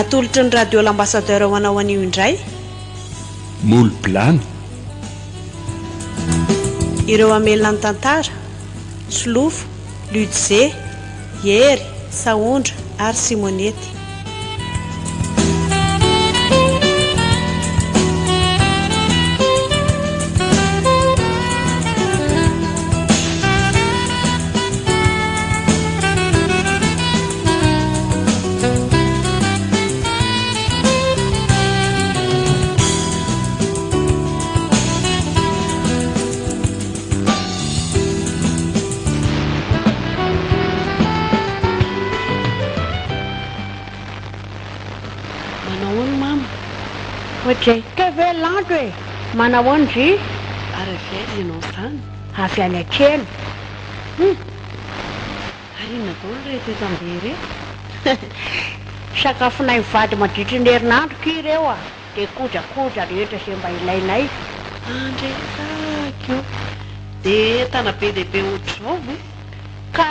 atolotry ny radio l'ambassadeur ho anao an'io indray molo blany ireo amelona ny tantara solofo ludze hery saondra ary simonety kevelandro e manahoany ry ary avy ianao zany avy any atreno ary inona daholo rehetra eto ambe sakafonay mivady mandritry ny herinandroko ireo a dia kojakoja rehetra izay mba ilainay andrekakio dia tana be dehibe ohatr'izao ve ka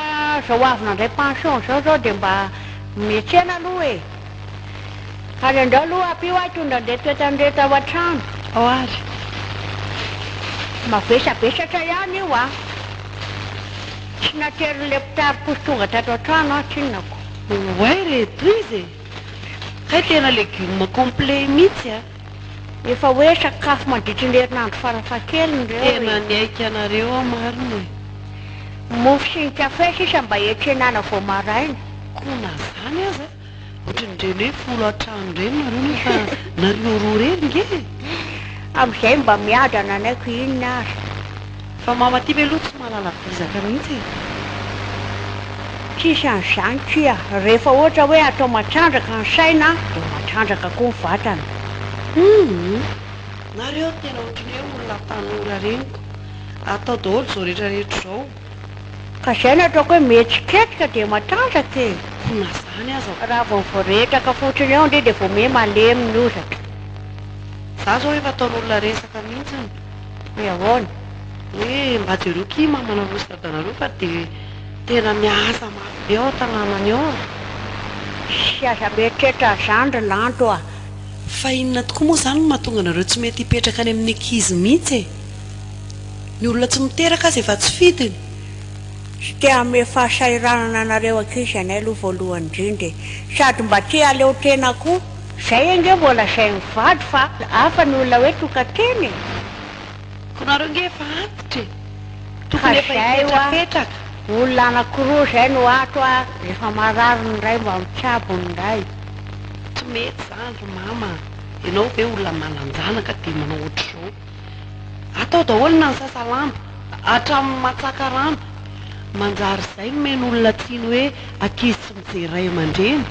zao avy nandray pension zao dia mba miatsena aloha e ary andao aloha apio ahy tonda ndeha toetanyreta ao an-trano ao ary mavesabesatra ihany io a tsy natery lepitary posy tonga tato an-trano a tsinonako oay reto izy kay tena legioma complet mihitsy a efa hoe sakafo mandritry ny herinandro farafahakeliny reo tena ny aika anareo a mariny mofo sy ny kafe sisa mba etrenana vao maraina kona zany aza ohatrany reny hoe folo an-trano reny nareo nefa nareo reny nge am'izay mba miadana anayko inona ary fa mama ty meloha tsy mahalala vizaka mihitsy tsisy an'izany tsia rehefa ohatra hoe atao matrandraka ny saina dia matrandraka koa ny vatana nareo tena ohatrany hoe olona tanora reniko atao daholo zao rehetrarehetra zao ka zay nataoko hoe mihetsiketrika dia matrandraka e kona zany aza raha vao voaretraka fotsiny eo ndre dia vao me maleminy ozatra za zao efa ataon'olona resaka mihitsiny hoe ahoana hoe mba jereo ki mamanarosadaanareo fa dia tena miasa mafy be ao an-tanànany ao sy aza mieritreritra zany ry lanto a fa inona tokoa moa zany no mahatonga anareo tsy mety hipetraka any amin'ny ankizy mihitsy e ny olona tsy miteraka azy efa tsy fidiny sy tia ame fahasairanana anareo ankizy anay aloha voalohany indrindra sady mba tia aleo tena koa zay ange mbola zay mivady fa afa ny olona hoe tokateny e ko nareo nge efa antitra tokony efa hipetrapetraka olona anakiroa zay no ato a rehefa marary ny ray mba mitsabo ny ray tsy mety zany ry mama ianao ve olona mananjanaka dia manao ohatr'izao atao daholo na ny sasalamba hatramin'ny matsaka rano manjary zay nomeny olona tiany hoe ankizy tsy mijeray aman-dreny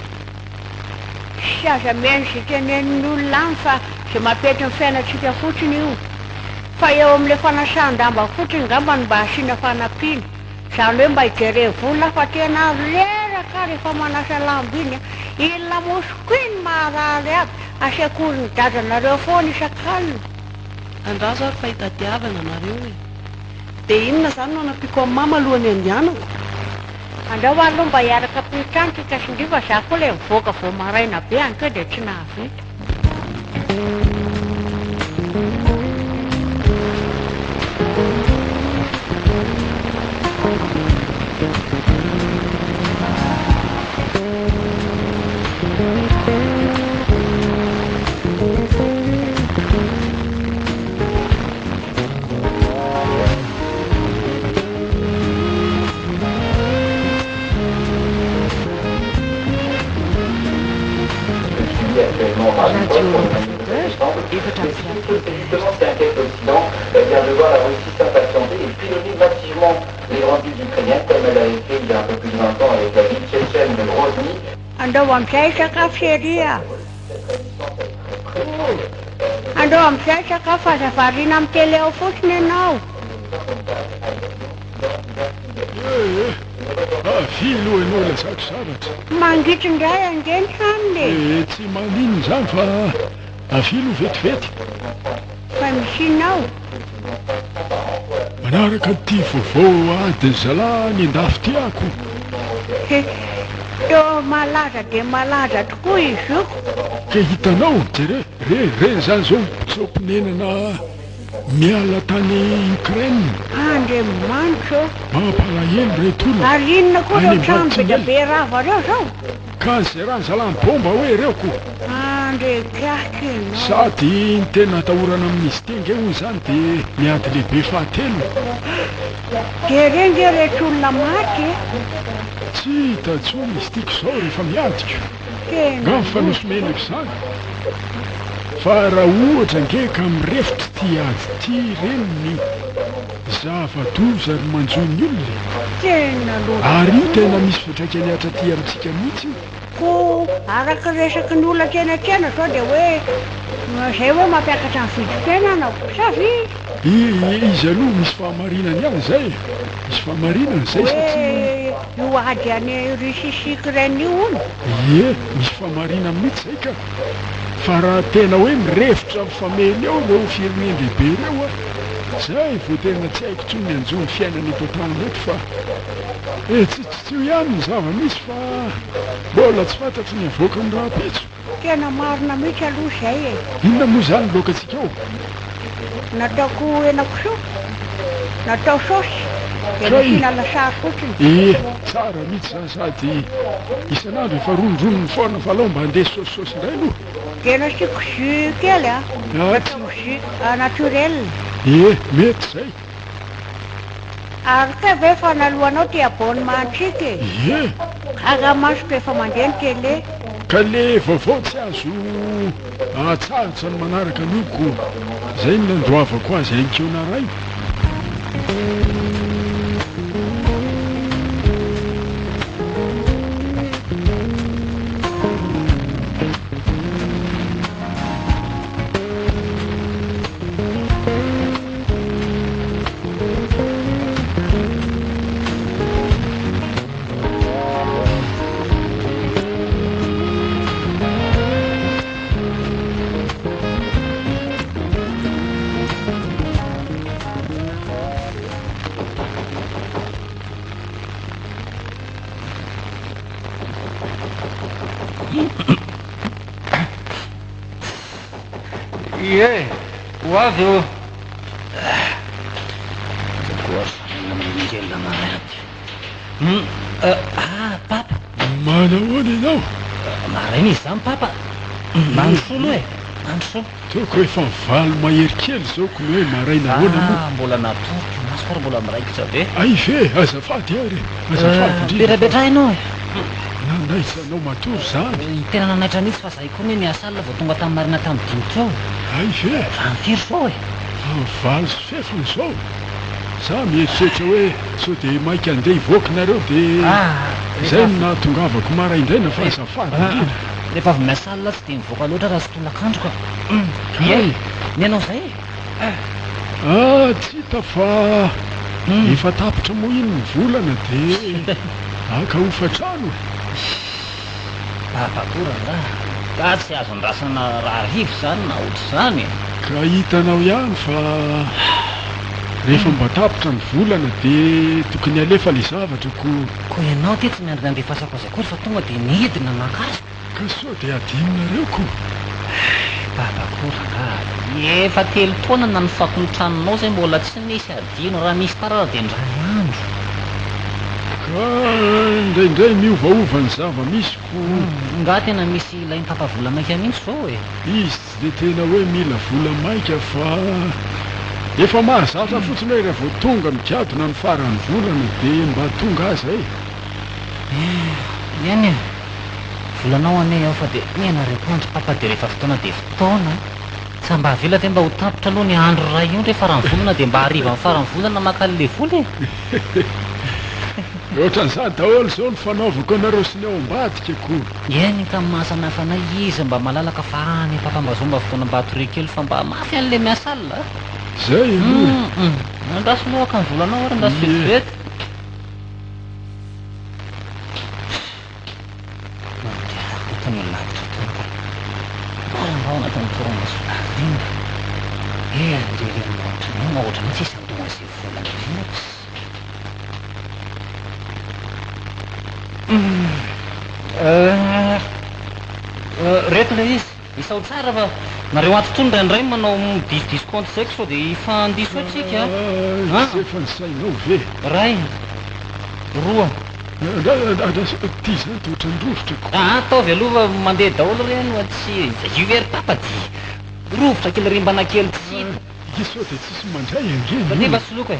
sy aza meny zay teneniny olona any fa zay mapety ny fiainatsika fotsiny io fa eo amin'ilay fanasan-damba fotsiny ngambany mba asiana fanampiana zany hoe mba hijere vola fa tena leraka rehefa manasa lamba iny a ilona mosoko iny maharary aby asiakory ny dadanareo foana isan-kalina andrazo ary fahitadiavana nareo e dia inona zany no anampiko amin'ny mama alohany andianako andao aloha mba hiaraka pitrano tika sindrifa za koa ilay mivoaka vao maraina be any koa dia tsy nahavita andao am'izay sakafo seria andao am'izay sakafo aza variana amin'ny tele ao fotsiny ianao avilo ianao lazako zavatra mangitry ndray angeny haniny tsy maninona zany fa avilo vetivety fa misinao manaraka ty vaovao adiny zala ny andafy tiako eo malaza de malaza tokoa izy io ke hitanao reny zany zao tsompinenana miala tany Ukraine andriamanitra mampalahelo retolona ary inona koa Any reo trano be da Amboditsimbel. be rava reo zao kanzerany zalany bomba hoe reoko andrekaka enao sady ny tena atahorana amin'izy tenga eo zany de miady lehibe fahatelo de renge rehetr'olona maty tsy hitantsony izy tiako zao rehefa miadiko tena nga mifanosomenako zany fa raha ohatra ngeka mirefitry ty ady ty reniny zava-doza ry manjony olona tena ary io tena misy fiatraikany atra ty amintsika mihitsy io ko araka resaky ny olona tena zao de hoe zay hoe mampiakatra ny fiditrenana savy izy aloha misy fahamarinany ihany zay misy fahamarinany zay satria hoe io ady any Russie sy Ukraine io ono ie misy fahamarina mihitsy zay ka fa raha tena hoe mirefitra famely eo reo firenendehibe reo a zay vo tena tsy haiko tsony ny anjony fiainany eto an-trano eto fa tsy io ihany ny zava-misy fa mbola tsy fantatry ny avoaka ny raha-pitso tena marina mihitsy aloha zay e inona moa zany lokatsika eo nataoko henakoso natao sosy de Kay. misina lasary fotsiny tsara mihitsy zany sady isan'andro efa ronodronony foana fa lao mba handeha sosisosy indray aloha de nasiako jus kely a natao jus naturel mety zay ary ka ve fa nalohanao ty abonnementsika e aramaso be fa mandeha ny tele ka le vaovao tsy azo atsarotra ny manaraka anoko zay ny nandoavako azy ainkeona ray Ie, ho avy eo. Papa. Manahoana ianao Maraina izy zany papa. Mandrosolo e. Mandrosolo. toko efa mivalo mahery kely zao ko ny hoe maraina ahoana moa Mbola natoroky maso fa mbola miraikitra be. ay ve azafady ary azafady indrindra Betrabetrahinao e. nanaisanao matory zany Tena nanaitra mihitsy fa zahay koa ny miasa alina vao tonga tamin'ny marina tamin'ny dimy teo. ay ve Raha mifiry zao e. valo sy fefany zao za mieritreritra hoe sao de mainka andeha hivoakinareo de zay no nahatongavako maraindraina fa azafady indrindra Rehefa avy miasa alina tsy de mivoaka loatra raha sy tolakandro ka. Kay. Ny anao zay e. tsy hita fa efa tapitra moa iny ny volana de aka hofatrano Papakorana ka tsy azo andrasana raha rivo zany na ohatr' zany. ka hitanao ihany fa rehefa mba tapitra ny volana de tokony alefa le zavatra ko Ko ianao ty tsy miandry nandefasako azy akory fa tonga de nidina nakazy. ka sao de adinonareo ko Papakorana efa telo taona na nifako ny tranonao zay mbola tsy misy adino raha misy tarara de ndray andro. ka indraindray miovaova ny zava-misy ko Nga tena misy ilainy papa vola maika mihitsy zao e. izy tsy de tena hoe mila vola maika fa efa mahazatra fotsiny hoe rehefa vao tonga migadona ny farany volana de mba tonga azy ay Iany e. Volanao ane aho fa de mianareko andro papa de rehefa fotoana de fotoana. Sa mba avela de mba ho tapitra aloha ny andro ray io rehefa farany volana de mba hariva amin'ny farany volana makaly le vola e. ohatran'izany daholo zao ny fanaovako anareo sy ny ao ambadika ko Iany ka masana fanay izy mba malalaka fa any papa mba zao mba fotoana mba atory kely fa mba mafy an'le miasa alina. zay aloha Andraso aka ny volanao ary andraso vetivety. Tany lavitra tonga. Mba ao anatin'ny toromasolazina. Andireny ohatranao mihitsy isy andona zay volana zay. ilay izy isao tsara fa nareo atotrony raindray manao discompte zay ko sao dia ifandiso atsika zay fa nysainao ve ray roa ty zany tohatra ny rovotrako ataovy aloha mandeha daholo reny a tsy io ery papady rovotra kely rimbana kely tsy isao dia tsisy mandray angeny fadefa soloko e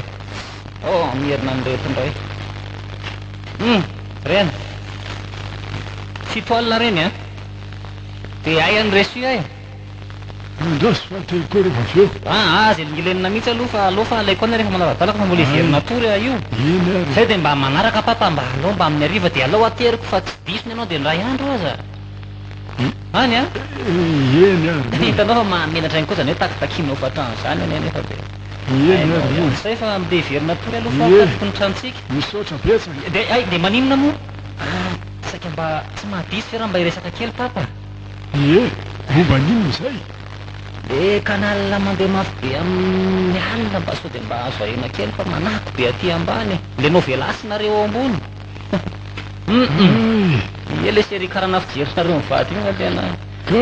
mierina nyretondray reny tsy toalina reny a dia ay any reso ay andraso fanteloko rehefa avy eo azy elingelenina mihitsy aloha fa alay koa na rehefa manavadalaka fa mbola iverina tory a io eny ary zay dia mba manaraka papa mba alao mba amin'ny ariva dia alao ateriko fa tsy disony ianao dia ndray andro aza any a eny ary hitanao fa mahamenatra any koa zany hoe takitakinao fatrano zany any nefa dia eny ary zay fa mbe iverina tory aloha fa atatoko ny tranontsika misaotra betsaka dia ay dia maninona moa saika mba tsy mahadisy fe raha mba hiresaka kely papa momba ninona zay kanalina mandeha mafy be amin'ny alina mba sao dia mba azo ahena kely fa manako be aty ambany le nao velasinareo ambony le série karana fijerinareo mivady io tena ka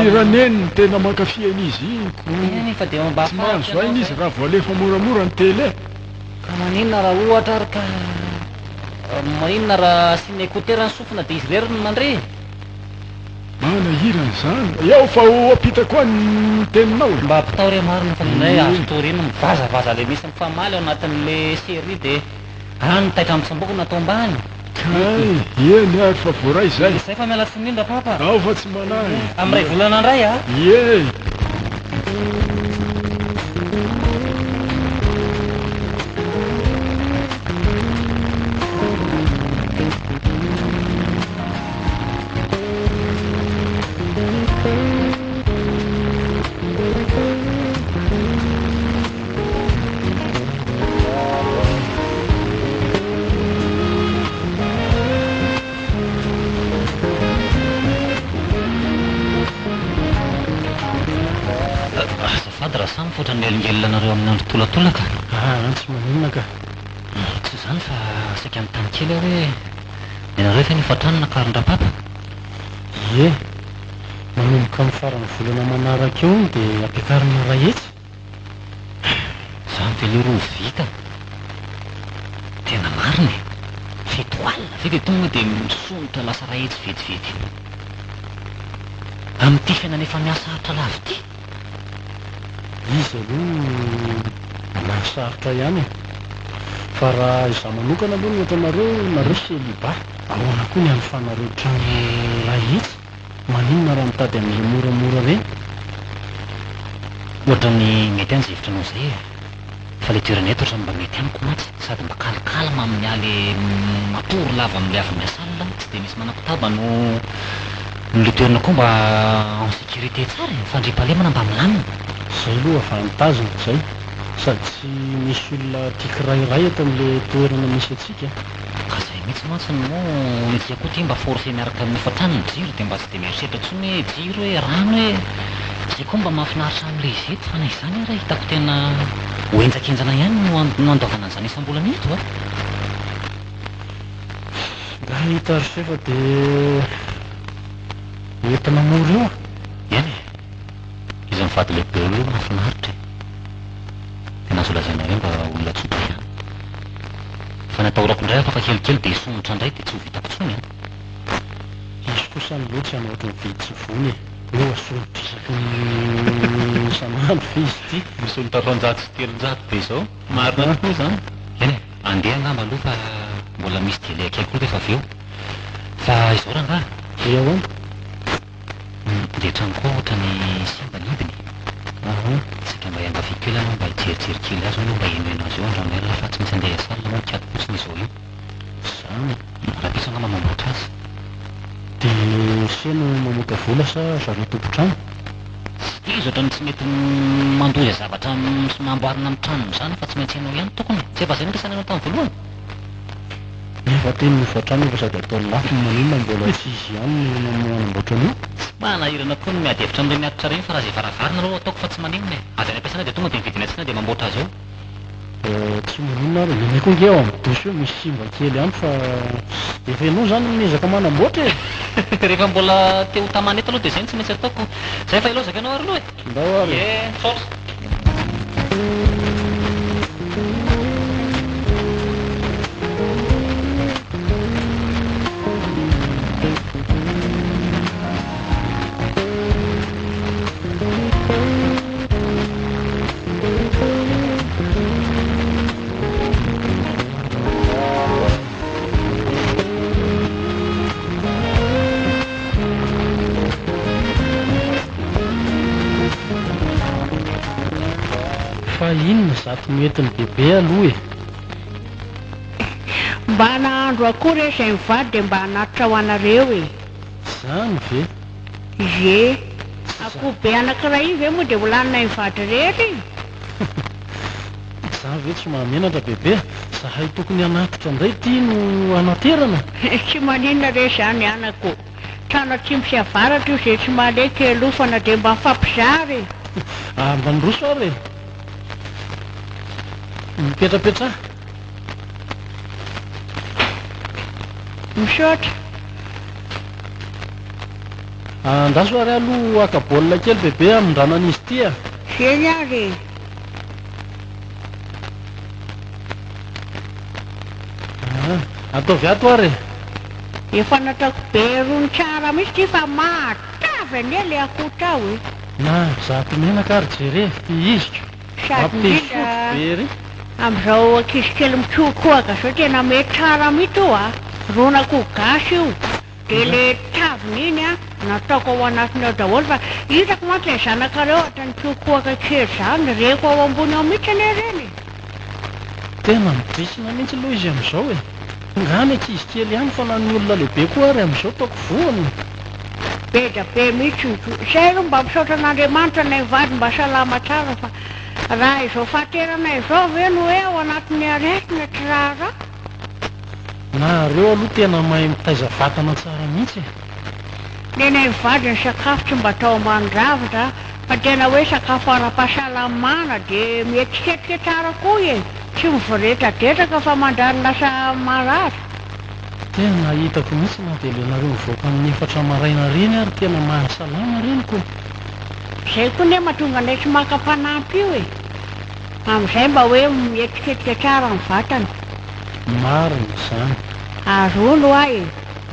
iraneny ny tena mankafian'izy iny fa dia mba tsy mahazo ainy izy raha voalefa moramora ny tele ka maninona raha ohatra ary ka maninona raha siny écoutera ny sofina dia izy rery ny mandre manahirany zany ao fa apita koa ny teninao mba ampitao re marina fa ninay azo toriny mivazavaza le misy mifamaly ao anatin'le série dia any taitra amitsamboko natao mbany eny ary fa voaray zay zay fa miala sinindra papa ao fa tsy manahy amin'ray volana andray a fotra ny elingelinanareo amin'ny andro tolatolaka tsy maninona ka tsy zany fa saika mitany kely aho hoe ianareo fa nifatranona karindra papa manomboka amin'ny farany volana manaraka eo dia ampiakarina rahetsy zany ve le roa vita tena mariny fito alina ve dia tonga dia misonitra lasa rahetsy vetivety amin'ity fiainana efa miasa haritra lavy ity izy aloha mahasarotra ihany fa raha izaho manokana aloha ny ohatranareo seliba ahoana koa ny amifanareo trano rahitsy maninona raha mitady amin'le moramora reny ohatra ny mety any zevitranao zay fa le toerana eto ohatrany mba mety amiko matsy sady mba kalikalma amin'ny aly matory lava amin'le avy miasalina tsy dia misy manapitaba no le toerana koa mba en sécurité tsara fandrimpalemana mba milamina zay aloha avantazina zay sady tsy misy olona tiako rairay eto amin'le toerana misy atsika ka zay mihitsy matsiny moa nitsia koa ty mba forcé miaraka amin'ny fatrano ny jiro dia mba tsy dia mieritreritra ntsony hoe jiro hoe rano hoe zay koa mba mahafinaritra amin'le izety fa na izany raha hitako tena hoenjakenjana ihany no andaovana an'izany isam-bola mito mba hita ry sefa dia entina mora eo eny izy mivady lehibe aloha mahafinaritra tena azo lazaina hoe mba olona tsotra ihany fa natahorako indray afafa kelikely dia hisomotra indray dia tsy ho vitako tsony izy kosany loatra any ohatry ny vitsivony eo asolotra isaky ny sanandro fe izy ty misolotra ronjato sy telonjato be zao marina tokoa zany eny andeha angamba aloha fa mbola misy délai akaiky koa rehefa avy eo fa izao raha nga ahoana dia trano koa ohatra ny simba nidiny saika mba hiangavy kely anao mba hijerijery kely azy aloha mba henoeno azy eo andramela fa tsy misy andeha iasarina moa tiato fotsiny izao io zany raha piso angamba mamboatra azy dia seno mamoaka vola sa zareo tompotrano izy ohatrany tsy mety mandory zavatra mamboarina amin'ny tranony zany fa tsy maintsy ianao ihany tokony tsy efa zay noresananao tamin'ny voalohany nefa teny nofatrano efa sady atao lafo maninona mbola tsy izy ihany manamboatra anio manahirana koa no miady hevitra amin'ireo miatotra reny fa raha zay varavarina aloha ataoko fa tsy maninona azy any ampiasana dia tonga dia mividina antsika dia mamboatra azy eo tsy monina ary nenay koa nge ao amin'ny dosy io misy simba kely any fa efa ianao zany miezaka manamboatra e. Rehefa mbola teo tamana eto aloha dia zay ny tsy maintsy ataoko. Zay fa ilozaka ianao ary aloha e. Ndao ary tsaotra. fa inona zato metiny bebe aloha e. Mba nahandro akory e zay mivady dia mba hanatitra ho anareo e. Zany ve? Ye, akoho be anankiray io ve moa dia volanina mivady rery. Za ve tsy mahamenatra bebe, zahay tokony hanatitra indray ty no hanaterana. Tsy maninona re zany anako. Trano atsimo sy avaratra io zay tsy maleka elofana dia mba fampizary. Mba nroso ary e. Mipetrapetra. Misaotra. Andaso ary aloha haka baolina kely bebe amindranan'izy ty a. Zeny ary. Ataovy ato ary. Efa nataoko be rony tsara mihitsy ty fa matavy anie le akoho tao e. Na zato menaka ary jere ty izitra. Sady indrindra be ry. amin'izao ankizy kely mitsokoaka zao tena mety tsara mihitsy io a. Ronako gasy io. Dia le taviny iny a nataoko ao anatiny ao daholo fa hitako mantsy le zanakareo ohatrany tsokoaka kely zany reko ao ambony ao mihitsy ane reny. Tena midrisina mihitsy aloha izy amin'izao e. Ngany ankizy kely ihany fa na ny olona lehibe koa ary amin'izao taoko voany. Be da be mihitsy zay aloha mba misaotra an'Andriamanitra nay vady mba salama tsara fa raha izao fahaterana izao ve no hoe ao anatin'ny arety na tsy rara. Nareo aloha tena mahay mitaiza vatana tsara mihitsy e. Nenay mivady ny sakafo tsy mba tao mandravitra fa tena hoe sakafo ara-pahasalamana dia mietsiketsika tsara koa e. Tsy mivoretradetraka fa mandrary lasa marary. Tena hitako mihitsy na dia lenareo mivoaka amin'ny efatra maraina reny ary tena mahasalama reny koa. Zay koa ne mahatonga anay tsy maka-panampy io e. Amin'izay mba hoe mietsiketsika tsara ny vatana. Marina izany. Arono ahy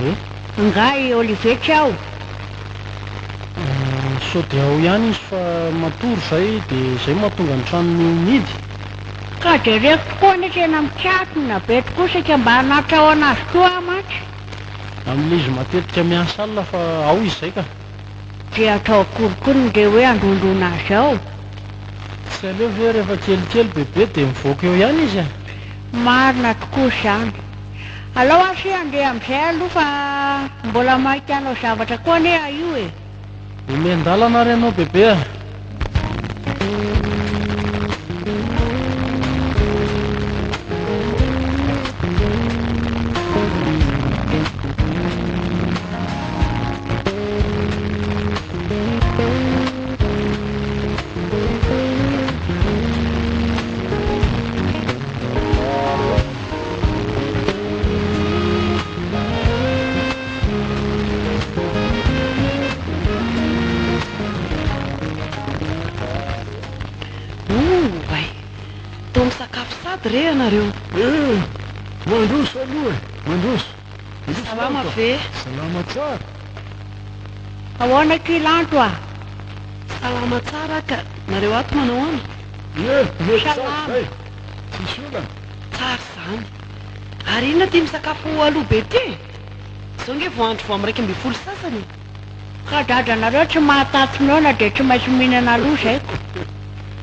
E? ngay olivetsy aho. Sao dia ao ihany izy fa matory zay dia zay mahatonga ny tranony midy. Ka dia reko tokoa ane tena mikiatona be tokoa sika mba hanatra ao anazy koa mantsy. Amin'ilay izy matetika miasa alina fa ao izy zay ka. Dia atao korokony dia hoe andondona azy ao. Tsy aleo ve rehefa kelikely bebe dia mivoaka eo ihany izy a. Marina tokoa zany. Alao asy andeha amin'izay aloha fa mbola mahita anao zavatra koa ane a io e. Omendalana ary ianao bebe a. Re anareo mandroso aloha e. Mandroso. Salama ve? Salama tsara. Ahoana kilanto a? Salama tsara ka nareo ato manao ana? Mety tsara Salama. zay. Tsisy olana. Tsara zany. Ary inona ty misakafo aloha be ty? Zao nge voandro vo amin'ny 1 sasany. Ka dadanareo tsy mahatatonona dia tsy maintsy mihinana aloha zay.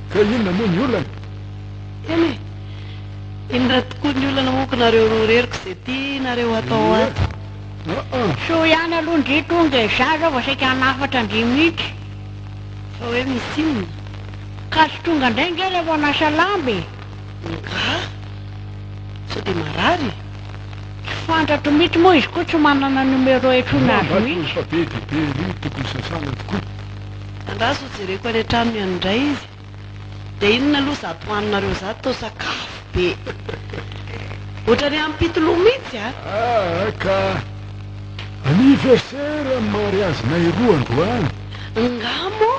Ka inona moa ny olana? Eny inona tokoa ny olana moko nareo roreriko izay ty nareo atao ato. So ihany aloha ndry tonga e za zao vao saika hanafatra ndry mihitsy. Fa hoe misy inona? Ka sy tonga indray nge le vao nasa lamby. Nga sao dia marary. Tsy fantatro mihitsy moa izy koa tsy manana numero etrona azy mihitsy. Fa be dia be ry tokony sasana tokoa. Andraso jereko any an-trano miandray izy. Dia inona aloha zato hoaninareo zato tao sakafo. be ohatrany ampitoloha mihitsy a ka anniversaire mariazinay roa androany ngamo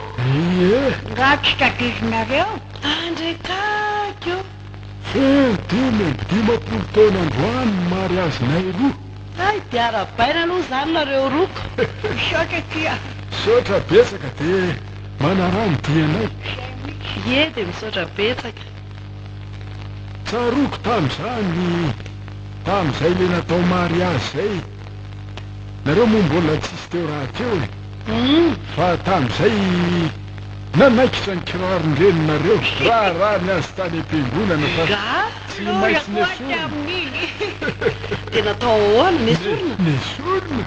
ie nga tsy tadizinareo andrekakyo dimapolo taona androany mariazinay roa ay diarabaina aloha zany nareo roko misaotra tia misaotra betsaka dia manarano dianay e dia misaotra betsaka tsaroko tam'izay le natao mariazy zay nareo moa mbola tsisy teo raha teo fa tam'izay nanaikitra ny kiraron-drenonareo raha ny azy tany am-piangonana fa tsy maintsy nesorona dia natao ahoana nesorona nesorona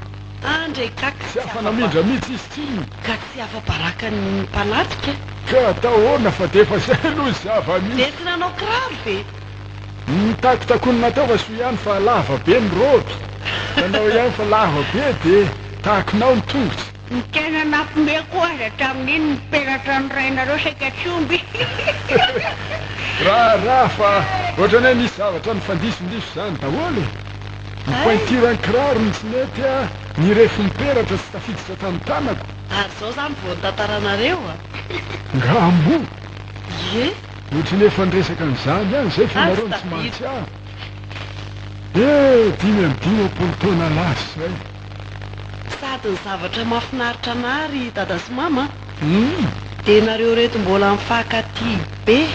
andrekaka tsy afanamindra mihitsy izy tsinona ka tsy afabaraka ny mpanatrika ka atao ahoana fa dia efa zay aloha zava-misy dia tsy nanao kiraro be nitakotakony natao fa so ihany fa lava be ny roby nanao ihany fa lava be dia tahakonao ny tongotra ny tena nampomeko azy hatramin'iny niperatra ny rainareo saika tsomby raha fa ohatranay nisy zavatra ny fandisondriso zany daholy nipointirany kiraro ny tsy mety a nirefo miperatra tsy tafiditra tamin'ny tanako ary zao zany voantantaranareo a ngamo e ohatry nefa nyresaka n'izany any zay fa nareo ny tsy mantsy ah 5 taona lasy zay sady ny zavatra mahafinaritra anary dada sy mama dia nareo reto mbola mifankaty be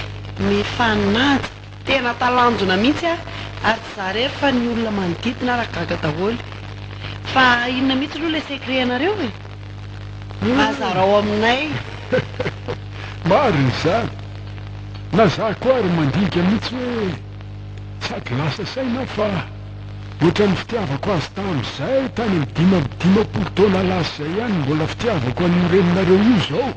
mifanaja tena talanjona mihitsy a ary tsy za rery fa ny olona manodidina aragaga daholy fa inona mihitsy aloha le secret anareo e azarao aminay mariny zany na za koa ary mandinika mihitsy hoe sady lasa saina fa ohatra ny fitiavako azy tam'izay tany dimapolo taona lasy zay ihany mbola fitiavako anyreninareo io zao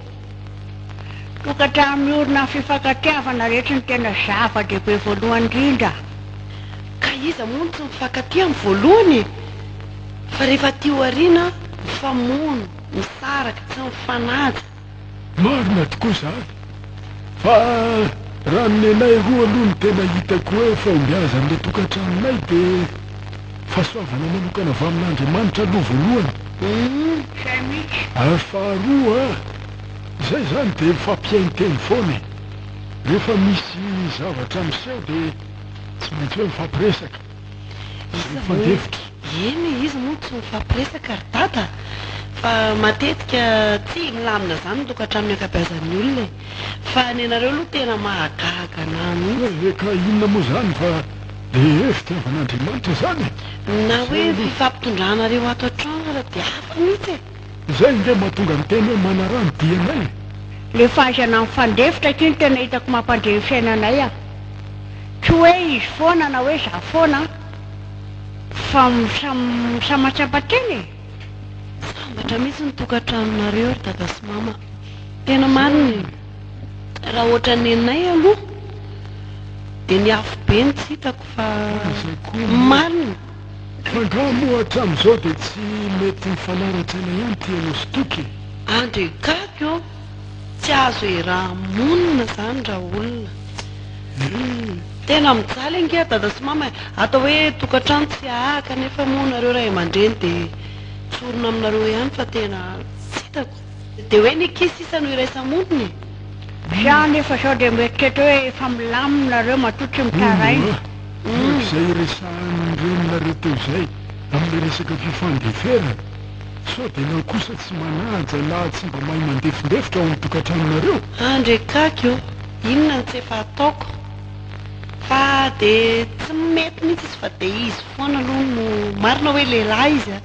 tokatrano miorina ny fifankatiavana rehetra ny tena zava-dehibe voalohany indrindra ka iza mono tsy mifankaty amin'ny voalohany fa rehefa tio ariana mifamono misaraka tsy mifanaja marina tokoa zany fa raha ny anay roa aloha ny tena hitako hoe fahombiaza n'le tokantranonay dia fahasoavana manokana avy amin'andriamanitra aloha voalohany zay mihitsy ary faharoa zay zany dia mifampiainteny foana rehefa misy zavatra miseho dia tsy maintsy hoe mifampiresaka mifandefitra eny izy moa tsy mifampiresaka ary dada fa matetika tsy milamina zany nytokantranony ankabeazan'ny olona e fa ny anareo aloha tena mahagaga nany ka inona moa zany fa dia fitiavan'andriamanitra zany na hoe fifampitondrahanareo ato an-trano raha dia hafa mihitsy e zay nge mahatonga ny teny hoe manarano dianay le fahazana mifandefitra kiny tena hitako mampandreny fiainanay a tsy hoe izy foana na hoe za foana fa samatsapateny e sambatra mihitsy ny tokantranonareo ry dada sy mama tena mariny raha ohatra ny anay aloha dia ny afo be ny tsy hitako fa mariny fa ngamo hatram'izao dia tsy mety mifanaratsana ihany tianao stoky andrekaka eo tsy azo e raha monina zany raha olona tena mijaly ange dada sy mama atao hoe tokantrano tsy ahaka nefa moa nareo ray aman-dreny dia tsorona aminareo ihany fa tena tsy hitako dia hoe ny kisisa no iraisamoniny za nefa zao dia mieritrehitra hoe efa milaminareo matotry mitaraina zay resahan'renonareo teo zay amin'le resaka fifandeferana sao dia nao kosa tsy manaja na tsy mba mahay mandefindefitra ao amin'ny tokantranonareo andrekaka eo inona ny tsy efa ataoko fa dia tsy mety mihitsy izy fa dia izy foana aloha no marina hoe lehilahy izy a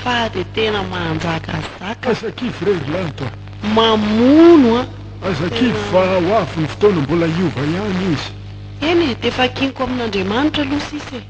fa dia tena manjakazaka azakivy rerilany to mamono a azakivy fa ho avy ny fotoana mbola iova ihany izy eny e dia efa kiniko amin'andriamanitra aloha sisy e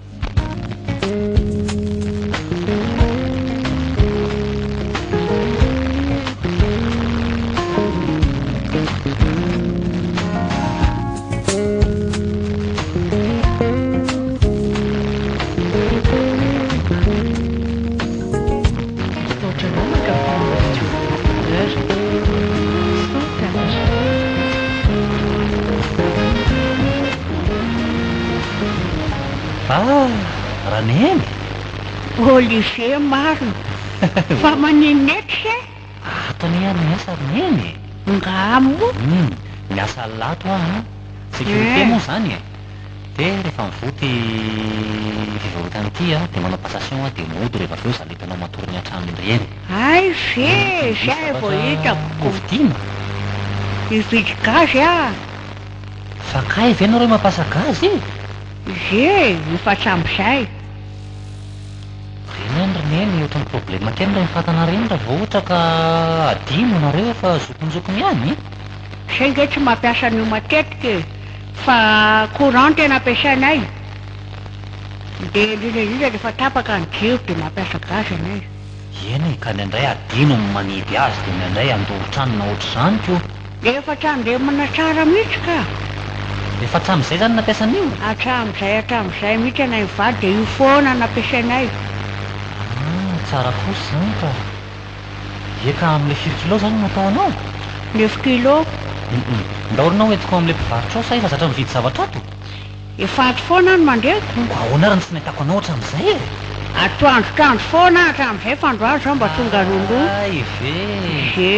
raha neny Olivier marina fa maninetry atony ihany asa neny ngamo miasa lato ah sécurité moa zany e dia rehefa mivoty fivarotana ity a dia manao passation a dia mody rehefa avy eo zaletanao matorony an-trano reny ay ve zay vao hitako kovitina ividy gazy fa kay ve nareo mampasa gazy ze mifatsam'izay reny any reneny ohatrany problema kely raha mifatana reny raha vao ohatra ka adino nareo fa zokonjokony ihany zay nge tsy mampiasa an'io matetika fa courant tena ampiasainay dia indrindra rehefa tapaka ny jiro dia mampiasa gazy anay eny ka nindray adino manidy azy dia nindray andoro-tranona ohatr'izany ko efa trandremana tsara mihitsy ka efa hatram'izay zany nampiasan'io hatram'izay mihitsy anay mivady dia io foana nampiasainay tsara kosa zany ka eka amin'ilay firokilao zany natao anao 9 kilo ndahorinao entiko amin'ilay mpivarotra ao sa efa zatra mividy zavatra ato efa ato foana any mandreko ahoana raha ny tsy nahitako anao hatram'izay e atoandrotrandro foana hatram'izay fandroandro zao mba tonga rondroa ay ve ze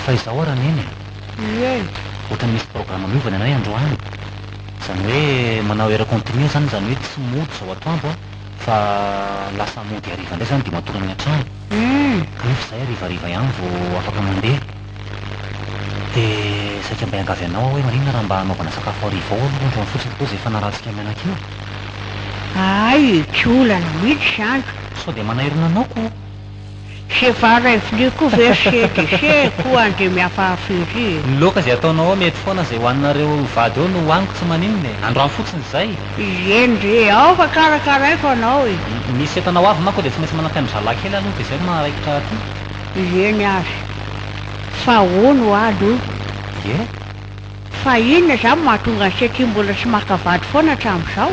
fa izao ara neny ie ohatrany misy programme miovana anay androany zany hoe manao heure continue zany zany hoe tsy mody zao atoandro a fa lasa mody hariva indray zany dia matorany an-trano kanefa zay harivariva ihany vao afaka mandeha dia saika mba hiangavy anao hoe maninona raha mba hanaovana sakafo hariva ao aloha androany fotsiny koa zay efa naratsika mianakio ay tsy olana mihitsy zany sao dia manahirina anao ko se varaiviliko versety se koa andre miafahafiry ny loka zay ataonao ao mety foana zay hoaninareo vady eo no hoaniko tsy maninona e androany fotsiny zay endre ao fa karakaraiko anao e misy entanao avy manko dia tsy maintsy manampiandro zalakely aloha dia zay no maharaikitra aty eny azy fa ono alo e fa inona zany mahatonga ny setria mbola tsy makavady foana hatram'izao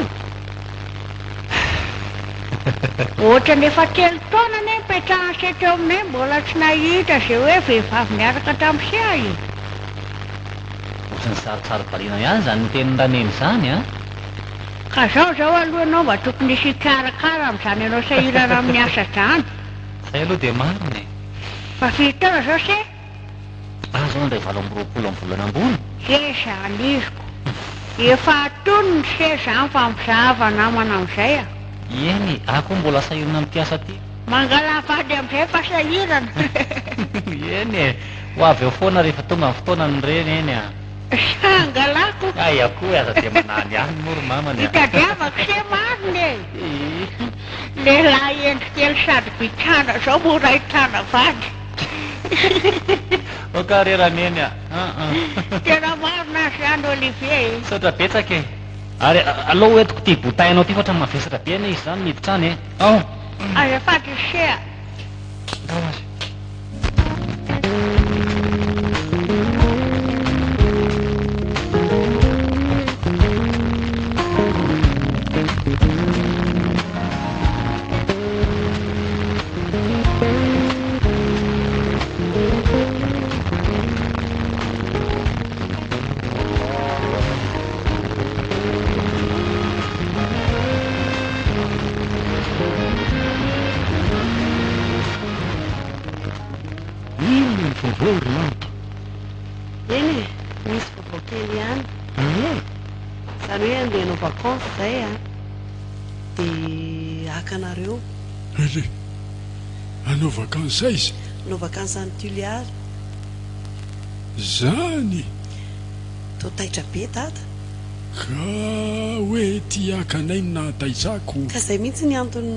ohatra nefa telo taona ne mipetraha sety eo aminay mbola tsy nahita zay hoe vehivavy miaraka tamin'se io ohatrany sarotsaro balina ihany zany ny teniny raneny zany a ka zao aloha anao mba tokony isy karakara amin'izany anao sahirana amin'ny asa zany zay aloha dia marina e fa fitaona zao se zao andray 7 amby 20 amin'ny volana ambony ze zany iziko efa atonony se zany fa mizava namana amin'izay a eny ako mbola sahirana amin'ny piasa ty mangala vady amin'izay fa sahirana eny e ho avy eo foana rehefa tonga amin'ny fotoanany reny eny a sangalako ay akoho aza dia manany any moro mamany hitadiavako se mariny e lehilahy endrikely sady bitana zao mora hitana vady okareraneny a tena marina zany Olivier satra betsaka e ary aloha hoentiko ty botainao ty fa ohatrany mavesatra be eny izy zany miditra any e ao azafady sea ao azy eny e misy vaovao kely ihany zany hoe andeha hanao vacance zay a dia akanareo ale anao vakansy zay izy anao vakansy any Tuliary zany tao taitra be tata ka hoe ty akanay no nahataitsako ka zay mihitsy ny antony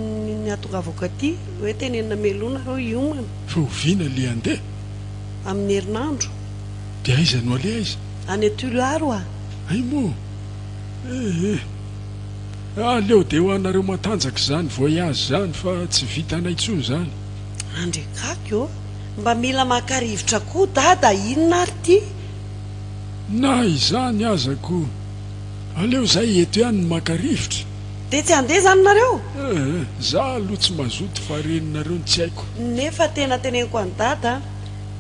ny atongavako aty hoe tenenina melona reo iomana fa oviana le andeha amin'ny herinandro dia aiza no ale aiza any Tuliary oa ay mo aleo dia ho anareo matanjaka zany voyage zany fa tsy vitanay intsony zany andrekako eo mba mila maka-rivotra koa dada inona ary ty na izany azako aleo zay eto ihany ny maka-rivotra dia tsy andeha zany nareo za aloha tsy mazoto fareninareo ny tsy haiko nefa tena teneniko any dada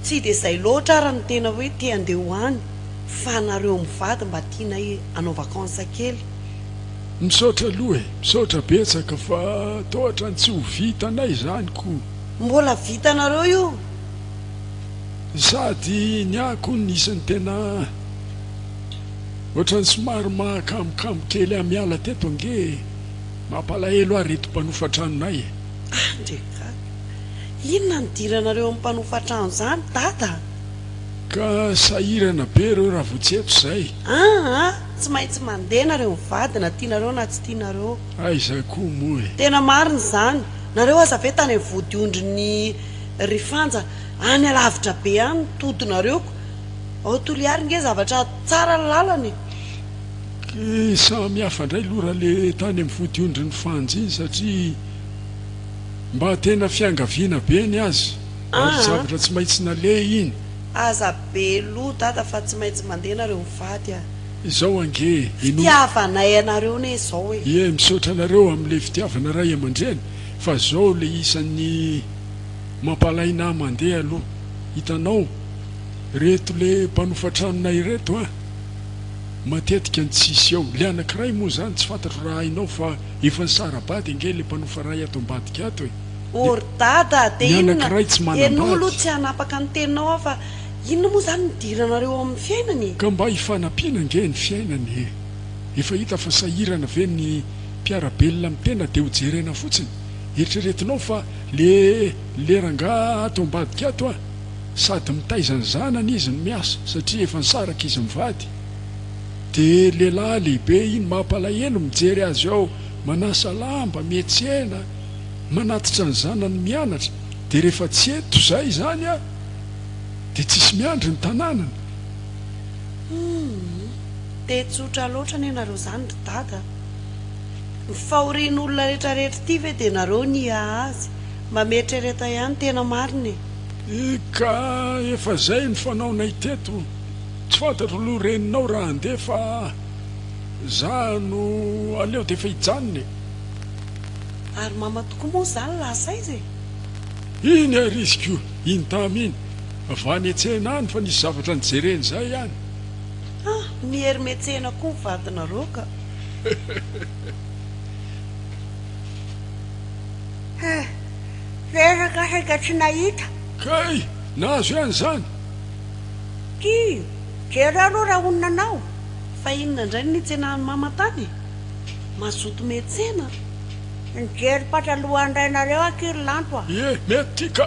tsy dia izay loatra ara ny tena hoe te andeha ho any fa nareo mivady mba tianay anao vakansa kely misaotra aloha e misaotra betsaka fa tohatra ny tsy ho vitanay zany ko mbola vitanareo io sady ny ako ny isan'ny tena ohatrany somary mahakamokamo kely amiala teto ange mampalahelo ahy reto mpanofatranonay e ndreka inona nidiranareo amin'ny mpanofatrano zany dada ka sahirana be reo raha voatseto zay tsy maintsy mandeha nareo mivadina tianareo na tsy tianareo aiza koa moa e tena mariny zany nareo aza ve tany ny vody ondriny rifanja any alavitra be any todinareoko ao toliary nge zavatra tsara lalany samy hafa indray lora le tany amin'ny vody ondriny fanjy iny satria mba tena fiangaviana be ny azy zavatra tsy maintsy nale iny aza be lo dada fa tsy maintsy mandeha nareo mivady a izao ange fitiavanay anareo ne zao e ie misaotra anareo amin'le fitiavana ray aman-dreny fa zao le isan'ny mampalaina mandeha aloha hitanao reto le mpanofatranonay reto a matetika ny tsisy ao le anankiray moa zany tsy fantatro raha hainao fa efa ny sarabady ange le mpanofa ray ato ambadika ato e or dada de anankiray tsy enao aloha manambady tsy hanapaka ny teninao aho fa inona moa zany nidiranareo amin'ny fiainany ka mba hifanampiana nge ny fiainany efa hita fa sahirana ve ny mpiarabelona amin'ny tena de ho jerena fotsiny eritreretinao fa le ranga ato ambadika ato a sady mitaizany zanany izy ny miasa satria efa nisaraka izy mivady de lehilahy lehibe iny mampalahelo mijery azy ao manasa lamba mietsena manatitra ny zanany mianatra de rehefa tsy eto zay zany a de tsisy miandry ny tanànany de tsotra loatra ny nareo zany ry dada mifahorian'olona rehetrarehetra ty ve de nareo nia azy mba mietrereta ihany tena mariny ka efa zay ny fanaonay teto tsy fantatro loha reninao raha andeha fa za no aleo de efa hijanony ary mama tokoa moa zany lasa izy iny ariziko iny tamy iny avany etsena any fa nisy zavatra ny jereny zay ihany mihery metsena koa mivadinareo ka resaka saika tsy nahita kay nazo ihany zany ty jery aloha raha ononanao fa inona indray nitsenahany mama tany mazoto metsena nijery patalohandrainareo akiry lanto a ie mety ty ka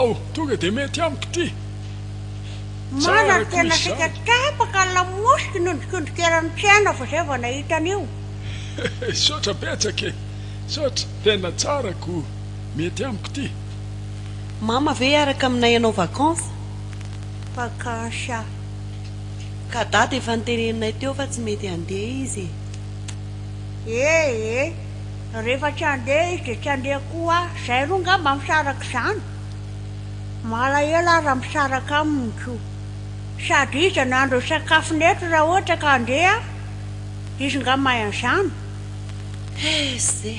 ao tonga de mety amiko ty mana tena sika tapaka lamosika nondrikondrikerany tsaina fa zay va nahitan'io sotra betsaka e sotra tena tsarako mety amiko ty mama ve araka aminay ianao vacance vakansa ka dada efa niteneninay teo fa tsy mety handeha izy e rehefa tsy andeha izy de tsy andeha koa zay aloha ngamba misaraka zany malaela raha misaraka aminy ko sady izy nandro sakafo neto raha ohatra ka andeha izy nga mahay an'izany ze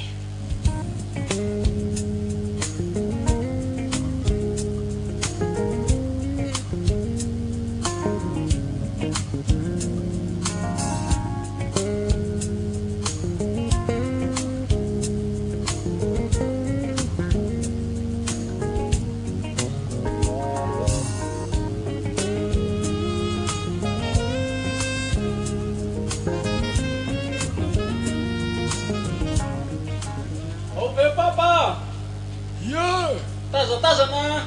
tazatazana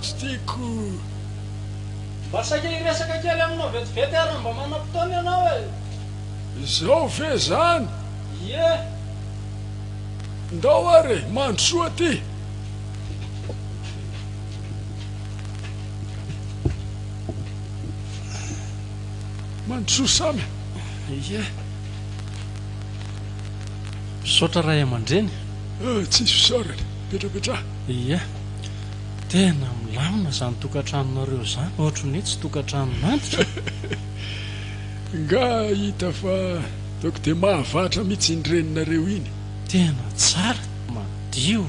tsy tiako mba saika iresaka kely aminao vetivety ary mba manam-potoana ianao e zao ve zany ie ndao ary mandro soa ty mandro soa samy ie misaotra ray aman-dreny tsisy fisaorana petrapetra ie tena milamina zany tokantranonareo zany ohatra ny tsy tokantrano nantitra nga hita fa toko de mahavatra mihitsy indreninareo iny tena tsara madio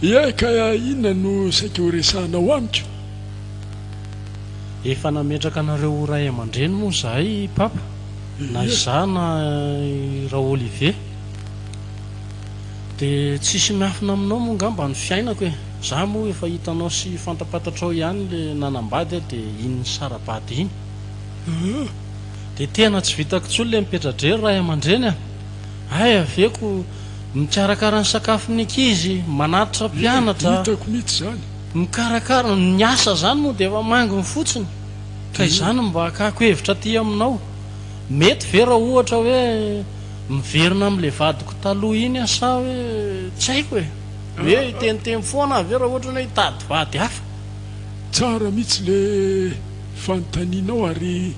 ie ka inona no saika ho resanao amiko efa nametraka anareo ray aman-dreny moa zahay papa na izana raha Olivier dia tsisy miafina aminao moa ngamba ny fiainako e za moa efa hitanao sy fantapatatrao ihany le nanambady dia iny sarabady iny dia tena tsy vitako tsolo le mipetradrery raha aman-dreny ay aveko mikarakara ny sakafony ankizy manatitra mpianatra hitako mihitsy zany mikarakara ny asa zany moa dia efa manginy fotsiny ka izany mba akako hevitra aty aminao mety ve raha ohatra hoe miverina amin'le vadiko taloha iny asa hoe tsy haiko hoe iteniteny foana ve raha ohatra hoe hitady vady hafa tsara mihitsy le fanontanianao ary